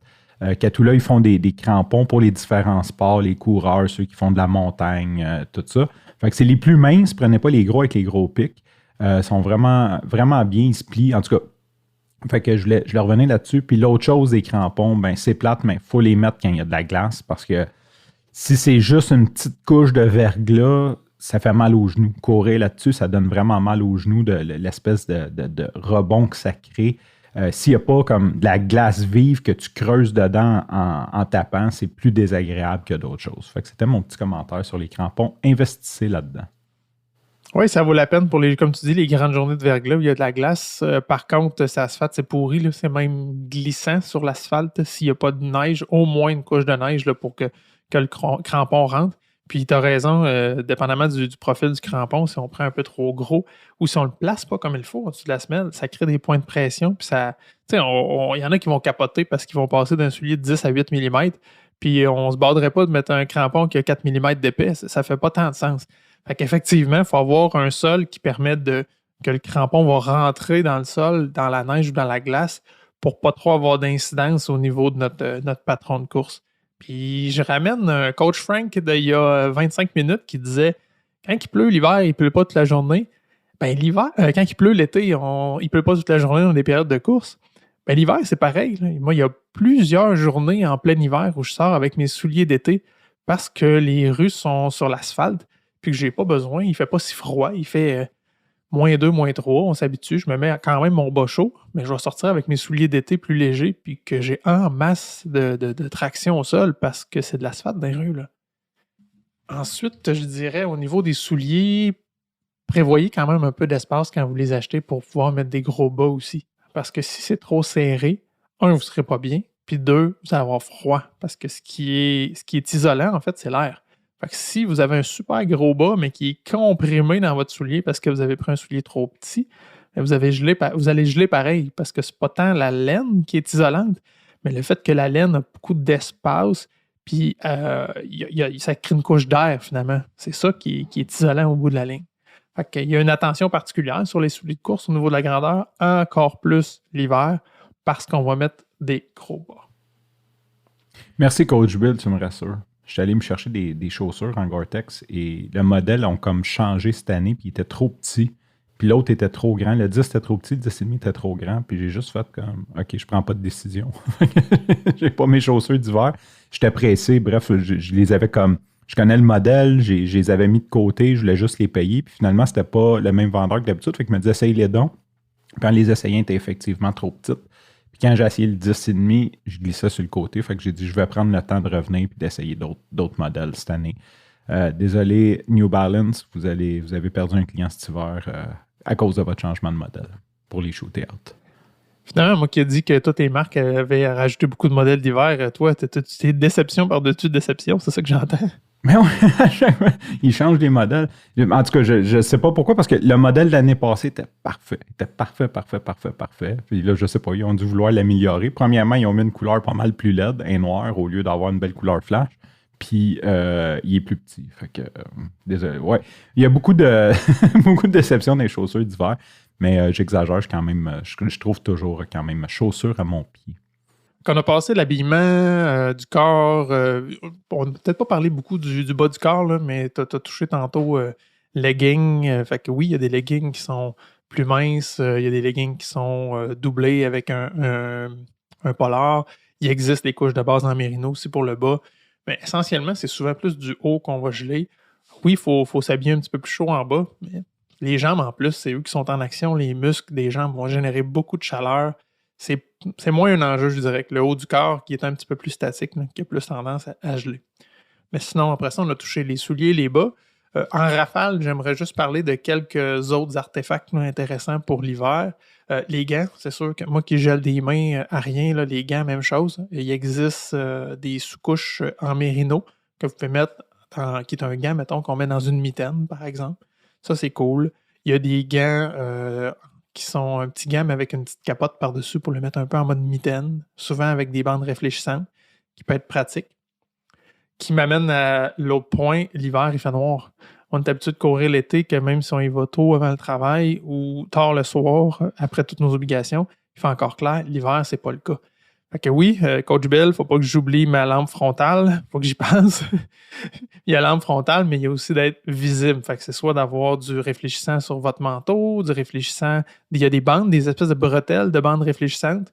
Catula, ils font des crampons pour les différents sports, les coureurs, ceux qui font de la montagne, tout ça. Fait que c'est les plus minces, prenez pas les gros avec les gros pics. Ils sont vraiment, vraiment bien, ils se plient. En tout cas, fait que je le revenais là-dessus. Puis l'autre chose des crampons, ben c'est plate, mais il faut les mettre quand il y a de la glace parce que si c'est juste une petite couche de verglas, ça fait mal aux genoux. Courir là-dessus, ça donne vraiment mal aux genoux de l'espèce de rebond que ça crée. S'il n'y a pas comme de la glace vive que tu creuses dedans en tapant, c'est plus désagréable que d'autres choses. Fait que c'était mon petit commentaire sur les crampons. Investissez là-dedans. Oui, ça vaut la peine pour comme tu dis, les grandes journées de verglas où il y a de la glace. Par contre, c'est asphalte, c'est pourri. Là. C'est même glissant sur l'asphalte. S'il n'y a pas de neige, au moins une couche de neige là, pour que le crampon rentre. Puis tu as raison, dépendamment du profil du crampon, si on prend un peu trop gros ou si on le place pas comme il faut au-dessus de la semelle, ça crée des points de pression. Puis ça, il y en a qui vont capoter parce qu'ils vont passer d'un soulier de 10 à 8 mm. Puis on se borderait pas de mettre un crampon qui a 4 mm d'épais. Ça fait pas tant de sens. Fait qu'effectivement, il faut avoir un sol qui permet que le crampon va rentrer dans le sol, dans la neige ou dans la glace pour pas trop avoir d'incidence au niveau de notre patron de course. Puis je ramène un coach Frank d'il y a 25 minutes qui disait quand il pleut l'hiver, il pleut pas toute la journée. Ben l'hiver, quand il pleut l'été, il pleut pas toute la journée dans des périodes de course. Ben l'hiver, c'est pareil. Là. Moi, il y a plusieurs journées en plein hiver où je sors avec mes souliers d'été parce que les rues sont sur l'asphalte puis que j'ai pas besoin. Il fait pas si froid. Il fait -2, -3. On s'habitue. Je me mets quand même mon bas chaud, mais je vais sortir avec mes souliers d'été plus légers puis que j'ai en masse de traction au sol parce que c'est de l'asphalte dans les rues. Là. Ensuite, je dirais au niveau des souliers, prévoyez quand même un peu d'espace quand vous les achetez pour pouvoir mettre des gros bas aussi. Parce que si c'est trop serré, vous ne serez pas bien. Puis 2, vous allez avoir froid. Parce que ce qui est isolant, en fait, c'est l'air. Fait que si vous avez un super gros bas, mais qui est comprimé dans votre soulier parce que vous avez pris un soulier trop petit, vous allez geler pareil. Parce que c'est pas tant la laine qui est isolante, mais le fait que la laine a beaucoup d'espace, puis ça crée une couche d'air, finalement. C'est ça qui est isolant au bout de la ligne. Fait qu'il y a une attention particulière sur les souliers de course au niveau de la grandeur, encore plus l'hiver, parce qu'on va mettre des gros bas. Merci, Coach Bill, tu me rassures. Je suis allé me chercher des chaussures en Gore-Tex et le modèle ont comme changé cette année, puis il était trop petit. Puis l'autre était trop grand. Le 10 était trop petit, le 10,5 était trop grand. Puis j'ai juste fait comme, OK, je prends pas de décision. J'ai pas mes chaussures d'hiver. J'étais pressé. Bref, je les avais comme... Je connais le modèle, je les avais mis de côté, je voulais juste les payer. Puis finalement, c'était pas le même vendeur que d'habitude. Fait qu'il me dit, essaye-les donc. Puis en les essayant, ils étaient effectivement trop petites. Puis quand j'ai essayé le 10,5, je glissais sur le côté. Fait que j'ai dit, je vais prendre le temps de revenir puis d'essayer d'autres modèles cette année. Désolé, New Balance, vous avez perdu un client cet hiver à cause de votre changement de modèle pour les shooter out. Finalement, moi qui ai dit que toutes tes marques avaient rajouté beaucoup de modèles d'hiver, toi, t'es déception par-dessus déception, c'est ça que j'entends? Mais oui, ils changent les modèles. En tout cas, je ne sais pas pourquoi, parce que le modèle de l'année passée était parfait. Il était parfait. Puis là, je ne sais pas, ils ont dû vouloir l'améliorer. Premièrement, ils ont mis une couleur pas mal plus laide, un noir, au lieu d'avoir une belle couleur flash. Puis, il est plus petit. Fait que, désolé. Ouais, il y a beaucoup de déceptions dans les chaussures d'hiver, mais j'exagère, je trouve toujours quand même chaussures à mon pied. Quand on a passé l'habillement du corps, on n'a peut-être pas parlé beaucoup du bas du corps, là, mais tu as touché tantôt leggings. Fait que oui, il y a des leggings qui sont plus minces, il y a des leggings qui sont doublés avec un polar. Il existe des couches de base en mérino aussi pour le bas. Mais essentiellement, c'est souvent plus du haut qu'on va geler. Oui, il faut s'habiller un petit peu plus chaud en bas, mais les jambes en plus, c'est eux qui sont en action. Les muscles des jambes vont générer beaucoup de chaleur. C'est moins un enjeu, je dirais, que le haut du corps qui est un petit peu plus statique, là, qui a plus tendance à geler. Mais sinon, après ça, on a touché les souliers, les bas. En rafale, j'aimerais juste parler de quelques autres artefacts là, intéressants pour l'hiver. Les gants, c'est sûr que moi qui gèle des mains à rien, là, les gants, même chose. Il existe des sous-couches en mérino que vous pouvez mettre, qui est un gant, mettons, qu'on met dans une mitaine, par exemple. Ça, c'est cool. Il y a des gants qui sont un petit gant, mais avec une petite capote par-dessus pour le mettre un peu en mode mitaine, souvent avec des bandes réfléchissantes, qui peut être pratique. Qui m'amène à l'autre point, l'hiver, il fait noir. On est habitué de courir l'été, que même si on y va tôt avant le travail ou tard le soir, après toutes nos obligations, il fait encore clair. L'hiver, c'est pas le cas. Fait que oui, Coach Bill, faut pas que j'oublie ma lampe frontale, faut que j'y pense. Il y a la lampe frontale, mais il y a aussi d'être visible. Fait que c'est soit d'avoir du réfléchissant sur votre manteau, du réfléchissant. Il y a des bandes, des espèces de bretelles de bandes réfléchissantes,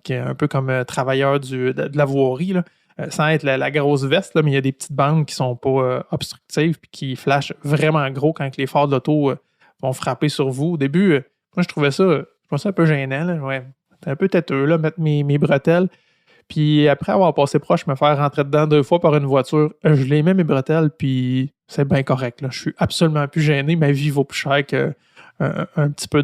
qui est un peu comme travailleur de la voirie, là. Sans être la grosse veste, là, mais il y a des petites bandes qui sont pas obstructives et qui flashent vraiment gros quand les phares de l'auto vont frapper sur vous. Au début, moi, je trouvais ça un peu gênant. Là. Ouais, c'était un peu têteux, là, mettre mes bretelles. Puis après avoir passé proche, me faire rentrer dedans 2 fois par une voiture, je les mets mes bretelles, puis c'est bien correct. Là. Je suis absolument plus gêné. Ma vie vaut plus cher qu'un petit peu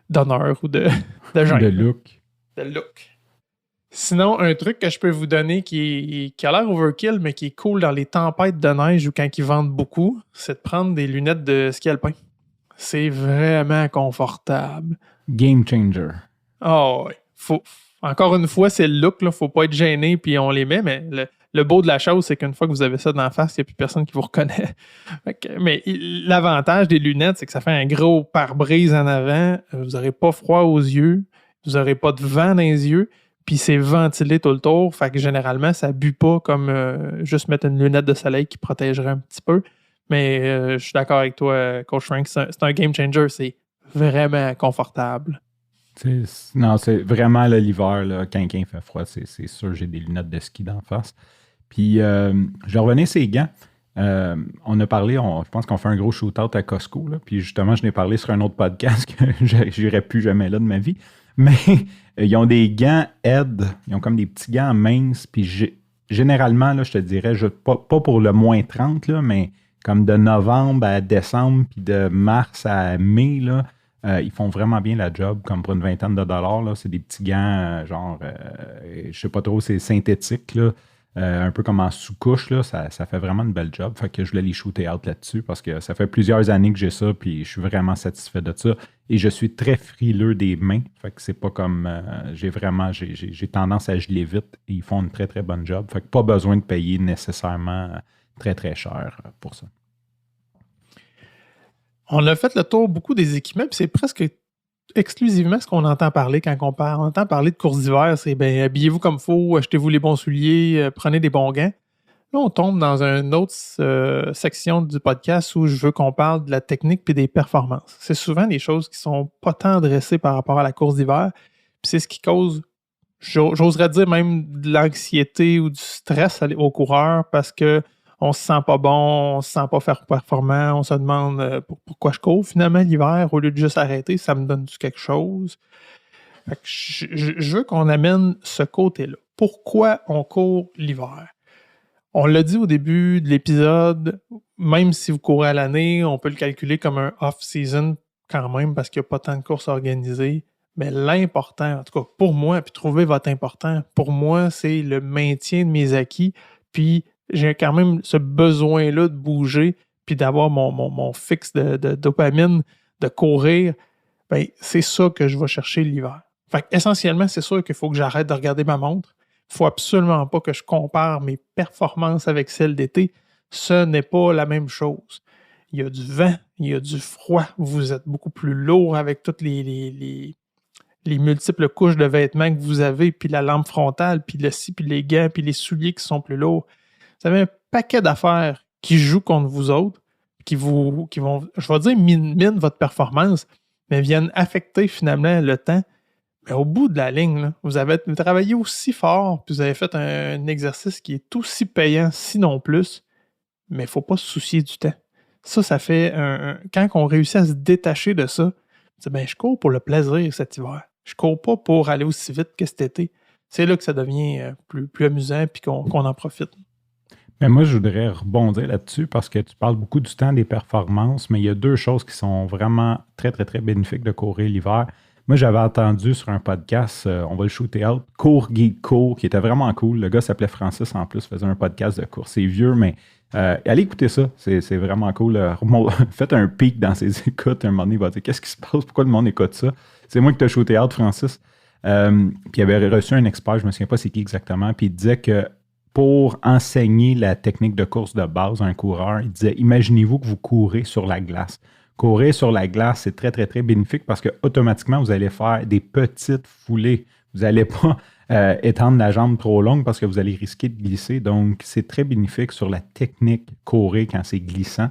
d'honneur ou de gêne. De look. De look. Sinon, un truc que je peux vous donner qui a l'air overkill, mais qui est cool dans les tempêtes de neige ou quand ils vendent beaucoup, c'est de prendre des lunettes de ski alpin. C'est vraiment confortable. Game changer. Oh, oui. Encore une fois, c'est le look. Il ne faut pas être gêné puis on les met, mais le beau de la chose, c'est qu'une fois que vous avez ça d'en face, il n'y a plus personne qui vous reconnaît. Mais l'avantage des lunettes, c'est que ça fait un gros pare-brise en avant. Vous n'aurez pas froid aux yeux. Vous n'aurez pas de vent dans les yeux. Puis c'est ventilé tout le tour, fait que généralement, ça ne bue pas comme juste mettre une lunette de soleil qui protégerait un petit peu. Mais je suis d'accord avec toi, Coach Frank, c'est un game changer, c'est vraiment confortable. Non, c'est vraiment là, l'hiver, là, quand il fait froid, c'est sûr, j'ai des lunettes de ski d'en face. Puis, je revenais ces gants. On a parlé, je pense qu'on fait un gros shootout à Costco, là, puis justement, je n'ai parlé sur un autre podcast que j'irai plus jamais là de ma vie. Mais ils ont des gants Ed, ils ont comme des petits gants minces, puis généralement, là, je te dirais, pas pour le moins 30, là, mais comme de novembre à décembre, puis de mars à mai, là, Ils font vraiment bien la job, comme pour une vingtaine de dollars. Là. C'est des petits gants, je sais pas trop, c'est synthétique, là. Un peu comme en sous-couche, là, ça fait vraiment une belle job. Fait que je voulais les shooter out là-dessus parce que ça fait plusieurs années que j'ai ça, puis je suis vraiment satisfait de ça. Et je suis très frileux des mains. Fait que c'est pas comme j'ai tendance à geler vite et ils font une très très bonne job. Fait que pas besoin de payer nécessairement très très cher pour ça. On a fait le tour beaucoup des équipements, puis c'est presque exclusivement ce qu'on entend parler quand on entend parler de course d'hiver. C'est habillez-vous comme il faut, achetez-vous les bons souliers, prenez des bons gants. Là, on tombe dans une autre section du podcast où je veux qu'on parle de la technique et des performances. C'est souvent des choses qui sont pas tant adressées par rapport à la course d'hiver, puis c'est ce qui cause, j'oserais dire même de l'anxiété ou du stress aux coureurs parce que on se sent pas bon, on se sent pas faire performant, on se demande pourquoi je cours finalement l'hiver au lieu de juste arrêter, ça me donne-tu quelque chose? Fait que je veux qu'on amène ce côté-là. Pourquoi on court l'hiver? On l'a dit au début de l'épisode, même si vous courez à l'année, on peut le calculer comme un off-season quand même parce qu'il n'y a pas tant de courses organisées. Mais l'important, en tout cas pour moi, puis trouver votre important, pour moi, c'est le maintien de mes acquis, puis j'ai quand même ce besoin-là de bouger, puis d'avoir mon fixe de dopamine, de courir. Ben, c'est ça que je vais chercher l'hiver. Fait qu'essentiellement, c'est sûr qu'il faut que j'arrête de regarder ma montre. Il ne faut absolument pas que je compare mes performances avec celles d'été. Ce n'est pas la même chose. Il y a du vent, il y a du froid. Vous êtes beaucoup plus lourd avec toutes les multiples couches de vêtements que vous avez, puis la lampe frontale, puis le scie, puis les gants, puis les souliers qui sont plus lourds. Vous avez un paquet d'affaires qui jouent contre vous autres, qui vont, je vais dire, minent votre performance, mais viennent affecter finalement le temps. Mais au bout de la ligne, là, vous avez travaillé aussi fort, puis vous avez fait un exercice qui est aussi payant, sinon plus, mais il ne faut pas se soucier du temps. Ça fait quand on réussit à se détacher de ça, je cours pour le plaisir cet hiver. Je cours pas pour aller aussi vite que cet été. C'est là que ça devient plus amusant puis qu'on en profite. Mais moi, je voudrais rebondir là-dessus parce que tu parles beaucoup du temps des performances, mais il y a deux choses qui sont vraiment très, très, très bénéfiques de courir l'hiver. Moi, j'avais entendu sur un podcast, on va le shooter out, Cours Geek Cours, qui était vraiment cool. Le gars s'appelait Francis en plus, faisait un podcast de course. C'est vieux, mais allez écouter ça. C'est vraiment cool. Faites un pic dans ses écoutes. Un moment donné, il va dire qu'est-ce qui se passe? Pourquoi le monde écoute ça? C'est moi qui t'ai shooté out, Francis. Puis il avait reçu un expert, je ne me souviens pas c'est qui exactement, puis il disait que pour enseigner la technique de course de base à un coureur, il disait imaginez-vous que vous courez sur la glace. Courir sur la glace, c'est très, très, très bénéfique parce que automatiquement, vous allez faire des petites foulées. Vous n'allez pas étendre la jambe trop longue parce que vous allez risquer de glisser. Donc, c'est très bénéfique sur la technique courir quand c'est glissant.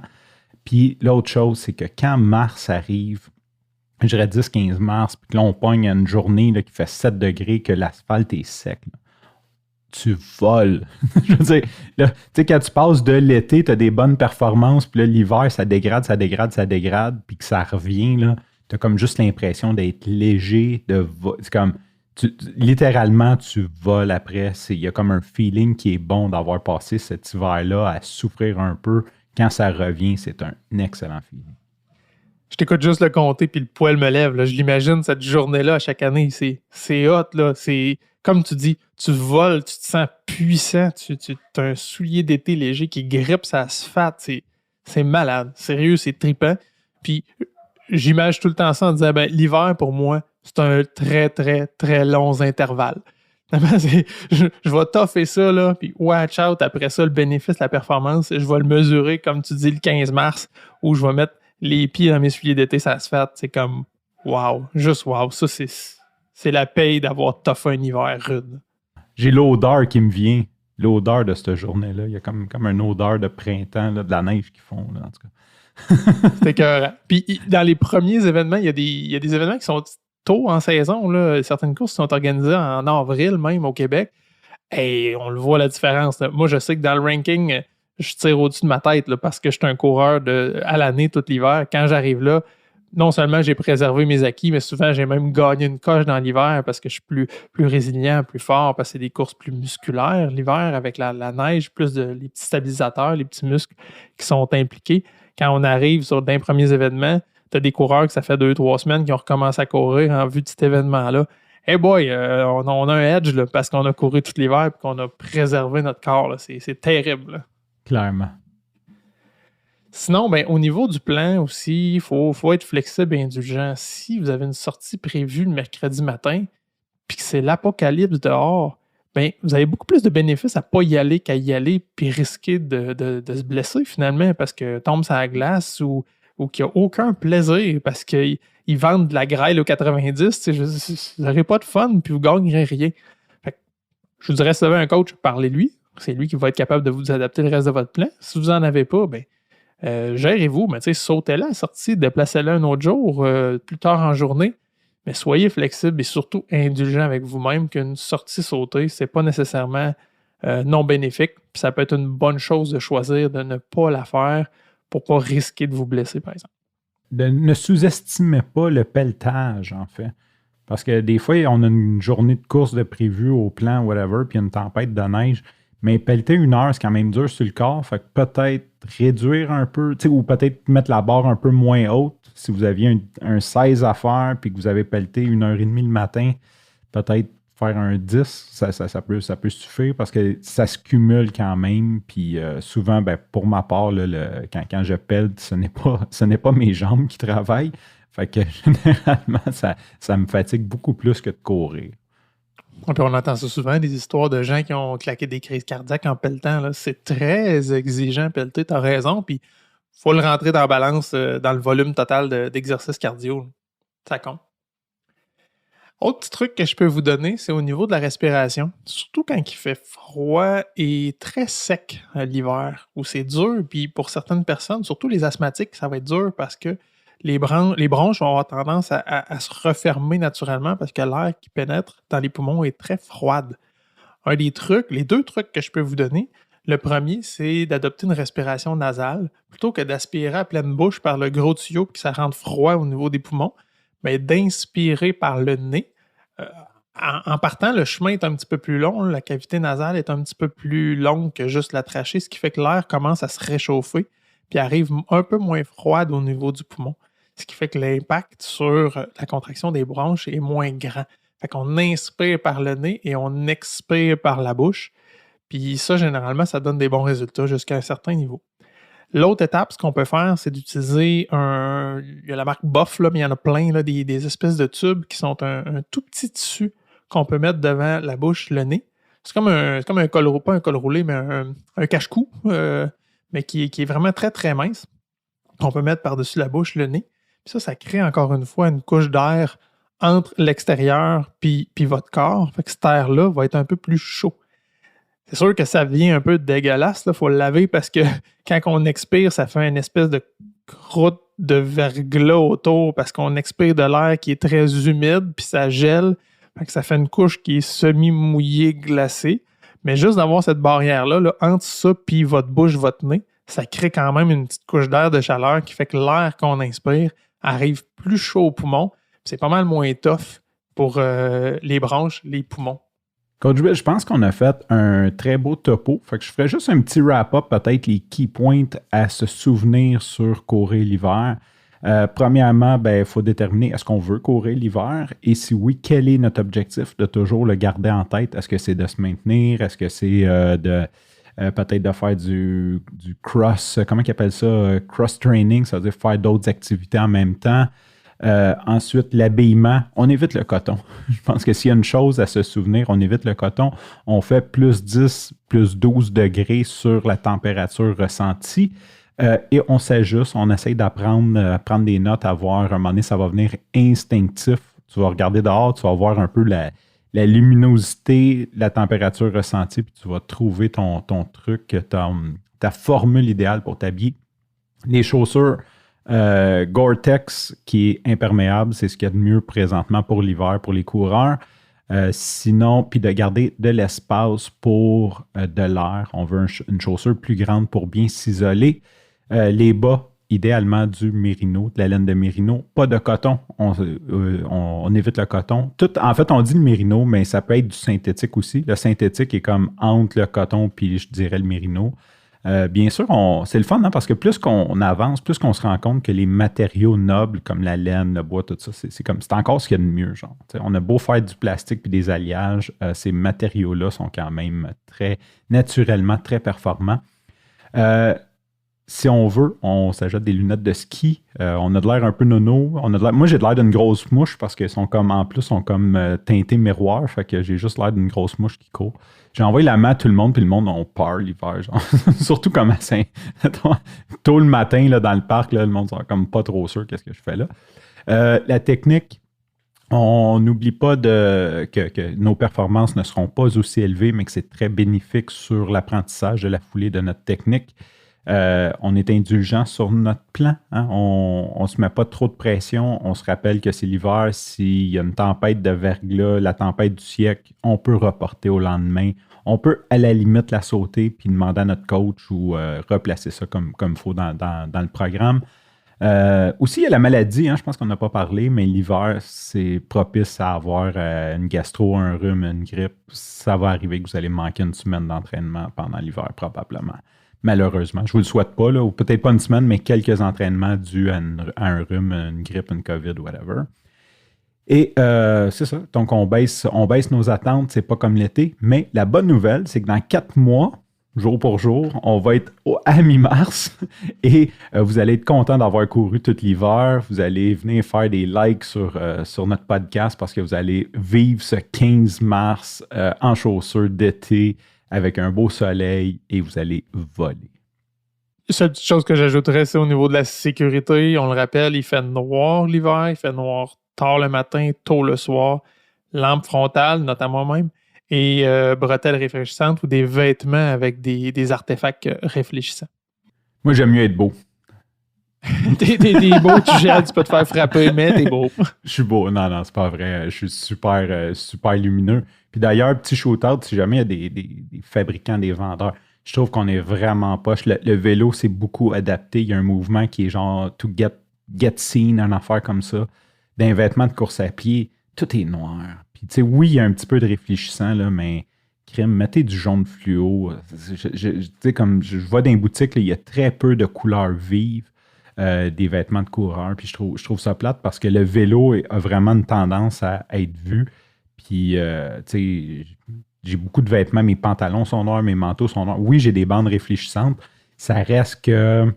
Puis l'autre chose, c'est que quand mars arrive, je dirais 10-15 mars, puis que là, on pogne une journée là, qui fait 7 degrés, que l'asphalte est sec, là, tu voles. Je veux dire, là, tu sais, quand tu passes de l'été, tu as des bonnes performances, puis là, l'hiver, ça dégrade, puis que ça revient, là, tu as comme juste l'impression d'être léger, c'est comme, littéralement, tu voles après. Il y a comme un feeling qui est bon d'avoir passé cet hiver-là à souffrir un peu. Quand ça revient, c'est un excellent feeling. Je t'écoute juste le compter, puis le poil me lève. Là. Je l'imagine, cette journée-là, à chaque année. C'est hot, là. C'est, comme tu dis, tu voles, tu te sens puissant. Tu as un soulier d'été léger qui grippe sa asphalte. C'est malade. Sérieux, c'est trippant. Puis, j'imagine tout le temps ça en disant, l'hiver, pour moi, c'est un très, très, très long intervalle. Je vais toffer ça, là, puis watch out. Après ça, le bénéfice, la performance, je vais le mesurer, comme tu dis, le 15 mars, où je vais mettre les pieds dans mes souliers d'été, ça se fait. C'est comme, wow, juste wow. Ça, c'est la paye d'avoir toffé un hiver rude. J'ai l'odeur qui me vient. L'odeur de cette journée-là. Il y a comme une odeur de printemps, là, de la neige qu'ils font, là, en tout cas. C'est écœurant. Puis, dans les premiers événements, il y a des événements qui sont tôt en saison. Là. Certaines courses sont organisées en avril, même au Québec. Et on le voit la différence. Là. Moi, je sais que dans le ranking, je tire au-dessus de ma tête là, parce que je suis un coureur à l'année tout l'hiver. Quand j'arrive là, non seulement j'ai préservé mes acquis, mais souvent j'ai même gagné une coche dans l'hiver parce que je suis plus résilient, plus fort, parce que c'est des courses plus musculaires l'hiver avec la neige, plus les petits stabilisateurs, les petits muscles qui sont impliqués. Quand on arrive sur d'un premiers événements, tu as des coureurs que ça fait 2-3 semaines qui ont recommencé à courir en vue de cet événement-là. Hey boy, on a un edge là, parce qu'on a couru tout l'hiver et qu'on a préservé notre corps. Là. C'est terrible. Là. Clairement. Sinon, ben, au niveau du plan aussi, il faut être flexible et indulgent. Si vous avez une sortie prévue le mercredi matin puis que c'est l'apocalypse dehors, ben, vous avez beaucoup plus de bénéfices à ne pas y aller qu'à y aller puis risquer de se blesser finalement parce que tombe sur la glace ou qu'il n'y a aucun plaisir parce qu'ils vendent de la grêle au 90. Vous n'aurez pas de fun puis vous ne gagnerez rien. Fait que, je vous dirais, si vous avez un coach, parlez-lui. C'est lui qui va être capable de vous adapter le reste de votre plan. Si vous n'en avez pas, ben, gérez-vous. Mais sautez-la à la sortie, déplacez-la un autre jour, plus tard en journée. Mais soyez flexible et surtout indulgent avec vous-même qu'une sortie sautée, c'est pas nécessairement non bénéfique. Puis ça peut être une bonne chose de choisir de ne pas la faire pour pas risquer de vous blesser, par exemple. Ne sous-estimez pas le pelletage, en fait. Parce que des fois, on a une journée de course de prévu au plan, whatever, puis une tempête de neige. Mais pelleter 1 heure, c'est quand même dur sur le corps. Fait que peut-être réduire un peu, ou peut-être mettre la barre un peu moins haute. Si vous aviez un 16 à faire puis que vous avez pelleté 1h30 le matin, peut-être faire un 10, ça peut suffire parce que ça se cumule quand même. Puis souvent, ben, pour ma part, là, quand je pelle, ce n'est pas mes jambes qui travaillent. Fait que généralement, ça me fatigue beaucoup plus que de courir. Puis on entend ça souvent, des histoires de gens qui ont claqué des crises cardiaques en pelletant. Là. C'est très exigeant pelleter, tu as raison. Puis il faut le rentrer dans la balance dans le volume total d'exercice cardio. Ça compte. Autre petit truc que je peux vous donner, c'est au niveau de la respiration. Surtout quand il fait froid et très sec l'hiver, où c'est dur. Puis pour certaines personnes, surtout les asthmatiques, ça va être dur parce que les bronches vont avoir tendance à se refermer naturellement parce que l'air qui pénètre dans les poumons est très froide. Les 2 trucs que je peux vous donner, le premier, c'est d'adopter une respiration nasale. Plutôt que d'aspirer à pleine bouche par le gros tuyau et que ça rende froid au niveau des poumons, mais d'inspirer par le nez. En partant, le chemin est un petit peu plus long. La cavité nasale est un petit peu plus longue que juste la trachée, ce qui fait que l'air commence à se réchauffer puis arrive un peu moins froide au niveau du poumon. Ce qui fait que l'impact sur la contraction des bronches est moins grand. Fait qu'on inspire par le nez et on expire par la bouche. Puis ça, généralement, ça donne des bons résultats jusqu'à un certain niveau. L'autre étape, ce qu'on peut faire, c'est d'utiliser il y a la marque Buff, là, mais il y en a plein, là, des espèces de tubes qui sont un tout petit tissu qu'on peut mettre devant la bouche, le nez. C'est comme un col roulé, pas un col roulé, mais un cache-cou, mais qui est vraiment très, très mince, qu'on peut mettre par-dessus la bouche, le nez. Puis ça crée encore une fois une couche d'air entre l'extérieur puis votre corps. Fait que cet air-là va être un peu plus chaud. C'est sûr que ça vient un peu dégueulasse, il faut le laver parce que quand on expire, ça fait une espèce de croûte de verglas autour parce qu'on expire de l'air qui est très humide puis ça gèle. Fait que ça fait une couche qui est semi-mouillée, glacée. Mais juste d'avoir cette barrière-là, là, entre ça puis votre bouche, votre nez, ça crée quand même une petite couche d'air de chaleur qui fait que l'air qu'on inspire arrive plus chaud aux poumons. C'est pas mal moins tough pour les bronches, les poumons. Coach Bill, je pense qu'on a fait un très beau topo. Fait que je ferais juste un petit wrap-up, peut-être les key points à se souvenir sur courir l'hiver. Premièrement, il faut déterminer est-ce qu'on veut courir l'hiver et si oui, quel est notre objectif de toujours le garder en tête? Est-ce que c'est de se maintenir? Est-ce que c'est peut-être de faire du cross, comment ils appellent ça? Cross-training, ça veut dire faire d'autres activités en même temps. Ensuite, l'habillement, on évite le coton. Je pense que s'il y a une chose à se souvenir, on évite le coton. On fait plus 10, plus 12 degrés sur la température ressentie et on s'ajuste, on essaye d'apprendre à prendre des notes, à voir, à un moment donné, ça va venir instinctif. Tu vas regarder dehors, tu vas voir un peu la luminosité, la température ressentie, puis tu vas trouver ton truc, ta formule idéale pour t'habiller. Les chaussures, Gore-Tex qui est imperméable, c'est ce qu'il y a de mieux présentement pour l'hiver, pour les coureurs. Sinon, puis de garder de l'espace pour de l'air. On veut une chaussure plus grande pour bien s'isoler. Les bas, idéalement du mérino, de la laine de mérino. Pas de coton, on évite le coton. En fait, on dit le mérino, mais ça peut être du synthétique aussi. Le synthétique est comme entre le coton puis je dirais le mérino. Bien sûr, c'est le fun, hein, parce que plus qu'on avance, plus qu'on se rend compte que les matériaux nobles comme la laine, le bois, tout ça, c'est encore ce qu'il y a de mieux. Genre. On a beau faire du plastique puis des alliages, ces matériaux-là sont quand même très naturellement très performants. Si on veut, on s'achète des lunettes de ski. On a de l'air un peu nono. Moi, j'ai de l'air d'une grosse mouche parce qu'elles sont comme, en plus, sont comme teintées miroir. Fait que j'ai juste l'air d'une grosse mouche qui court. J'ai envoyé la main à tout le monde, puis le monde a peur l'hiver. Genre. Surtout comme à tôt le matin là, dans le parc, là, le monde est comme pas trop sûr qu'est-ce que je fais là. La technique, on n'oublie pas que nos performances ne seront pas aussi élevées, mais que c'est très bénéfique sur l'apprentissage de la foulée de notre technique. On est indulgent sur notre plan. Hein? On ne se met pas trop de pression. On se rappelle que c'est l'hiver. S'il y a une tempête de verglas, la tempête du siècle, on peut reporter au lendemain. On peut, à la limite, la sauter puis demander à notre coach ou replacer ça comme il faut dans le programme. Aussi, il y a la maladie. Hein? Je pense qu'on n'a pas parlé, mais l'hiver, c'est propice à avoir une gastro, un rhume, une grippe. Ça va arriver que vous allez manquer une semaine d'entraînement pendant l'hiver, probablement. Malheureusement. Je ne vous le souhaite pas, là, ou peut-être pas une semaine, mais quelques entraînements dus à un rhume, une grippe, une COVID, whatever. Et c'est ça. Donc, on baisse nos attentes. C'est pas comme l'été. Mais la bonne nouvelle, c'est que dans 4 mois, jour pour jour, on va être à mi-mars et vous allez être content d'avoir couru tout l'hiver. Vous allez venir faire des likes sur notre podcast parce que vous allez vivre ce 15 mars en chaussures d'été avec un beau soleil et vous allez voler. Seule petite chose que j'ajouterais, c'est au niveau de la sécurité. On le rappelle, il fait noir l'hiver, il fait noir tard le matin, tôt le soir. Lampe frontale, notamment même, et bretelles réfléchissantes ou des vêtements avec des artefacts réfléchissants. Moi, j'aime mieux être beau. T'es beau, tu gèles, tu peux te faire frapper, mais t'es beau. Je suis beau. Non, c'est pas vrai. Je suis super lumineux. Puis d'ailleurs, petit shout-out, si jamais il y a des fabricants, des vendeurs, je trouve qu'on est vraiment poche. Le vélo, c'est beaucoup adapté. Il y a un mouvement qui est genre to get seen, une affaire comme ça. D'un vêtement de course à pied, tout est noir. Puis tu sais, oui, il y a un petit peu de réfléchissant, là, mais mettez du jaune fluo. Je vois dans les boutiques, là, il y a très peu de couleurs vives. Des vêtements de coureur. Puis je trouve ça plate parce que le vélo a vraiment une tendance à être vu. Puis, tu sais, j'ai beaucoup de vêtements. Mes pantalons sont noirs, mes manteaux sont noirs. Oui, j'ai des bandes réfléchissantes. Ça reste que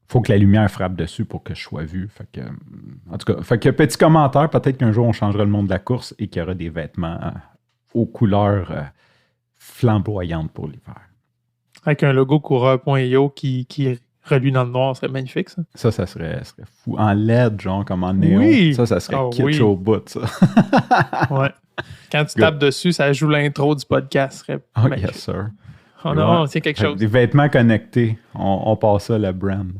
faut que la lumière frappe dessus pour que je sois vu. Fait que, en tout cas, petit commentaire. Peut-être qu'un jour, on changera le monde de la course et qu'il y aura des vêtements aux couleurs flamboyantes pour l'hiver. Avec un logo coureur.io qui reluit dans le noir, serait magnifique, ça. Ça serait fou. En LED, genre, comme en néon. Oui. Ça serait kitsch au bout, ça. Ouais. Quand tu tapes dessus, ça joue l'intro du podcast. Serait magnifique. Yes, sir. Oh non, on tient quelque chose. Des vêtements connectés. On passe ça, la brand.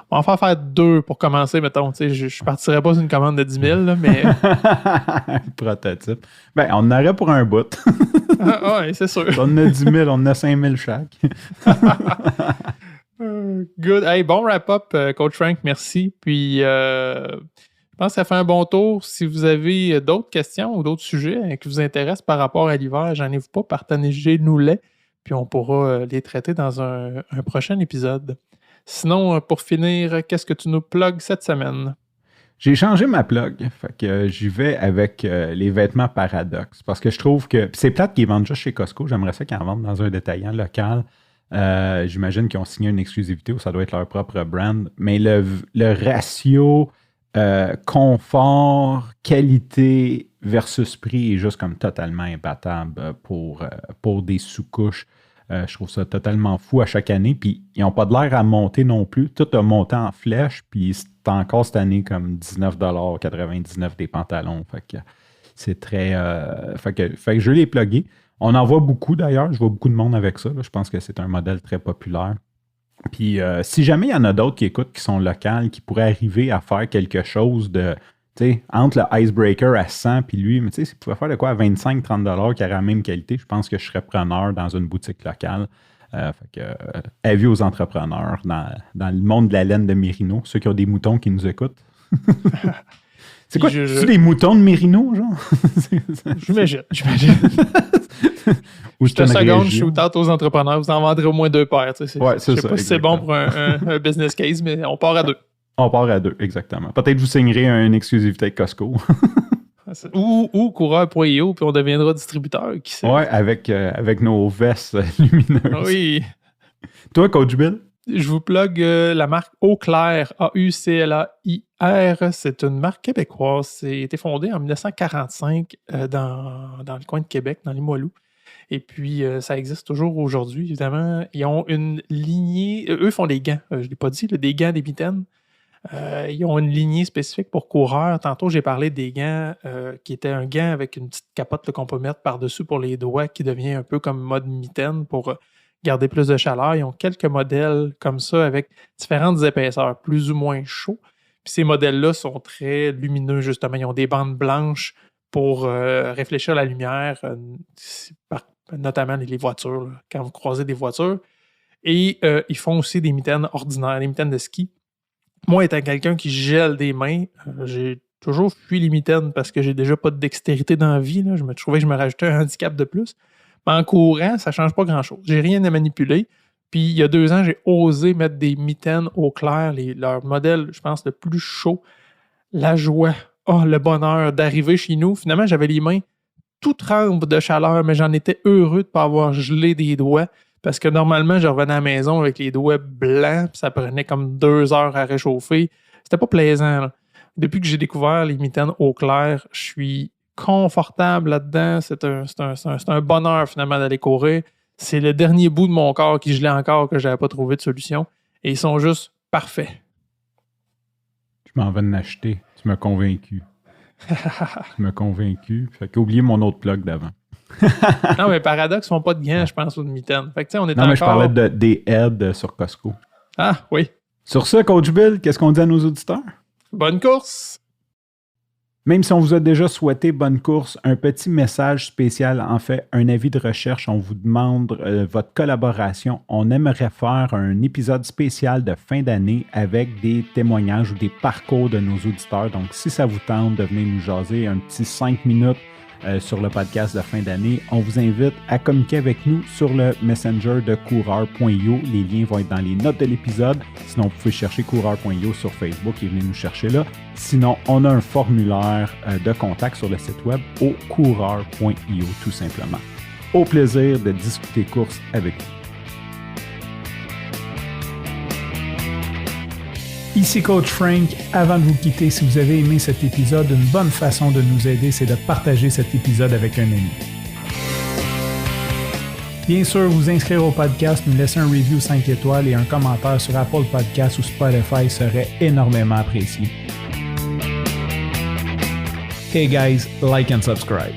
On va en faire 2 pour commencer, mettons. Je partirais pas sur une commande de 10 000, là, mais... Prototype. Ben, on en aurait pour un bout. Oui, c'est sûr. On en a 10 000, on en a 5 000 chaque. Good. Hey, bon wrap-up, Coach Frank, merci. Puis, je pense que ça fait un bon tour. Si vous avez d'autres questions ou d'autres sujets qui vous intéressent par rapport à l'hiver, gênez-vous pas, partagez-nous-les, puis on pourra les traiter dans un prochain épisode. Sinon, pour finir, qu'est-ce que tu nous plugues cette semaine? J'ai changé ma plug. Fait que j'y vais avec les vêtements Paradox. Parce que je trouve que c'est plate qu'ils vendent juste chez Costco. J'aimerais ça qu'ils en vendent dans un détaillant local. J'imagine qu'ils ont signé une exclusivité ou ça doit être leur propre brand. Mais le ratio confort, qualité versus prix est juste comme totalement imbattable pour des sous-couches. Je trouve ça totalement fou à chaque année. Puis ils n'ont pas de l'air à monter non plus. Tout a monté en flèche. Puis c'est encore cette année comme $19,99 des pantalons. Fait que c'est très... fait que je vais les plugger. On en voit beaucoup d'ailleurs. Je vois beaucoup de monde avec ça. Là. Je pense que c'est un modèle très populaire. Puis si jamais il y en a d'autres qui écoutent, qui sont locales, qui pourraient arriver à faire quelque chose de... Tu sais, entre le Icebreaker à 100 puis lui, mais tu sais, s'il pouvait faire de quoi à 25-30$ qui aurait la même qualité, je pense que je serais preneur dans une boutique locale. Fait que, avis aux entrepreneurs dans le monde de la laine de Mérino, ceux qui ont des moutons qui nous écoutent. C'est quoi? C'est des moutons de Mérino, genre? J'imagine. Ou je te seconde, shoot-out aux entrepreneurs, vous en vendrez au moins 2 paires. Tu sais, ouais, je sais pas si c'est bon pour un business case, mais on part à 2. On part à 2, exactement. Peut-être vous signerez une exclusivité avec Costco. ou coureur.io, puis on deviendra distributeur, qui sait. Ouais, avec nos vestes lumineuses. Oui. Toi, Coach Bill? Je vous plug la marque Eau Claire, AUCLAIR. C'est une marque québécoise. Ça a été fondé en 1945 dans le coin de Québec, dans les Limoilou. Et puis, ça existe toujours aujourd'hui, évidemment. Ils ont une lignée... eux font des gants, je ne l'ai pas dit, des gants, des mitaines. Ils ont une lignée spécifique pour coureurs. Tantôt, j'ai parlé des gants qui étaient un gant avec une petite capote qu'on peut mettre par-dessus pour les doigts qui devient un peu comme mode mitaine pour garder plus de chaleur. Ils ont quelques modèles comme ça avec différentes épaisseurs, plus ou moins chauds. Puis ces modèles-là sont très lumineux, justement. Ils ont des bandes blanches pour réfléchir la lumière, notamment les voitures, là, quand vous croisez des voitures. Et ils font aussi des mitaines ordinaires, des mitaines de ski. Moi, étant quelqu'un qui gèle des mains, j'ai toujours fui les mitaines parce que j'ai déjà pas de dextérité dans la vie. Là. Je me trouvais que je me rajoutais un handicap de plus. Mais en courant, ça ne change pas grand-chose. J'ai rien à manipuler. Puis il y a 2 ans, j'ai osé mettre des mitaines Eau Claire, leur modèle, je pense, le plus chaud. La joie, le bonheur d'arriver chez nous. Finalement, j'avais les mains tout tremblent de chaleur, mais j'en étais heureux de ne pas avoir gelé des doigts. Parce que normalement, je revenais à la maison avec les doigts blancs, puis ça prenait comme 2 heures à réchauffer. C'était pas plaisant. Là. Depuis que j'ai découvert les mitaines Eau Claire, je suis confortable là-dedans. C'est un bonheur finalement d'aller courir. C'est le dernier bout de mon corps qui gelait encore que je n'avais pas trouvé de solution. Et ils sont juste parfaits. Je m'en vais en acheter. Tu m'as convaincu. Tu m'as convaincu. Fait qu'oubliez mon autre plug d'avant. Non, mais Paradox ne font pas de gants, je pense, ou de mitaines. Fait que, on est non, mais je parlais des aides sur Costco. Ah, oui. Sur ça, Coach Bill, qu'est-ce qu'on dit à nos auditeurs? Bonne course! Même si on vous a déjà souhaité bonne course, un petit message spécial, en fait, un avis de recherche. On vous demande votre collaboration. On aimerait faire un épisode spécial de fin d'année avec des témoignages ou des parcours de nos auditeurs. Donc, si ça vous tente de venir nous jaser un petit 5 minutes sur le podcast de fin d'année, on vous invite à communiquer avec nous sur le messenger de coureur.io. Les liens vont être dans les notes de l'épisode. Sinon, vous pouvez chercher coureur.io sur Facebook et venir nous chercher là. Sinon, on a un formulaire de contact sur le site web au coureur.io tout simplement. Au plaisir de discuter course avec vous. Ici Coach Frank. Avant de vous quitter, si vous avez aimé cet épisode, une bonne façon de nous aider, c'est de partager cet épisode avec un ami. Bien sûr, vous inscrire au podcast, nous laisser un review 5 étoiles et un commentaire sur Apple Podcasts ou Spotify serait énormément apprécié. Hey guys, like and subscribe.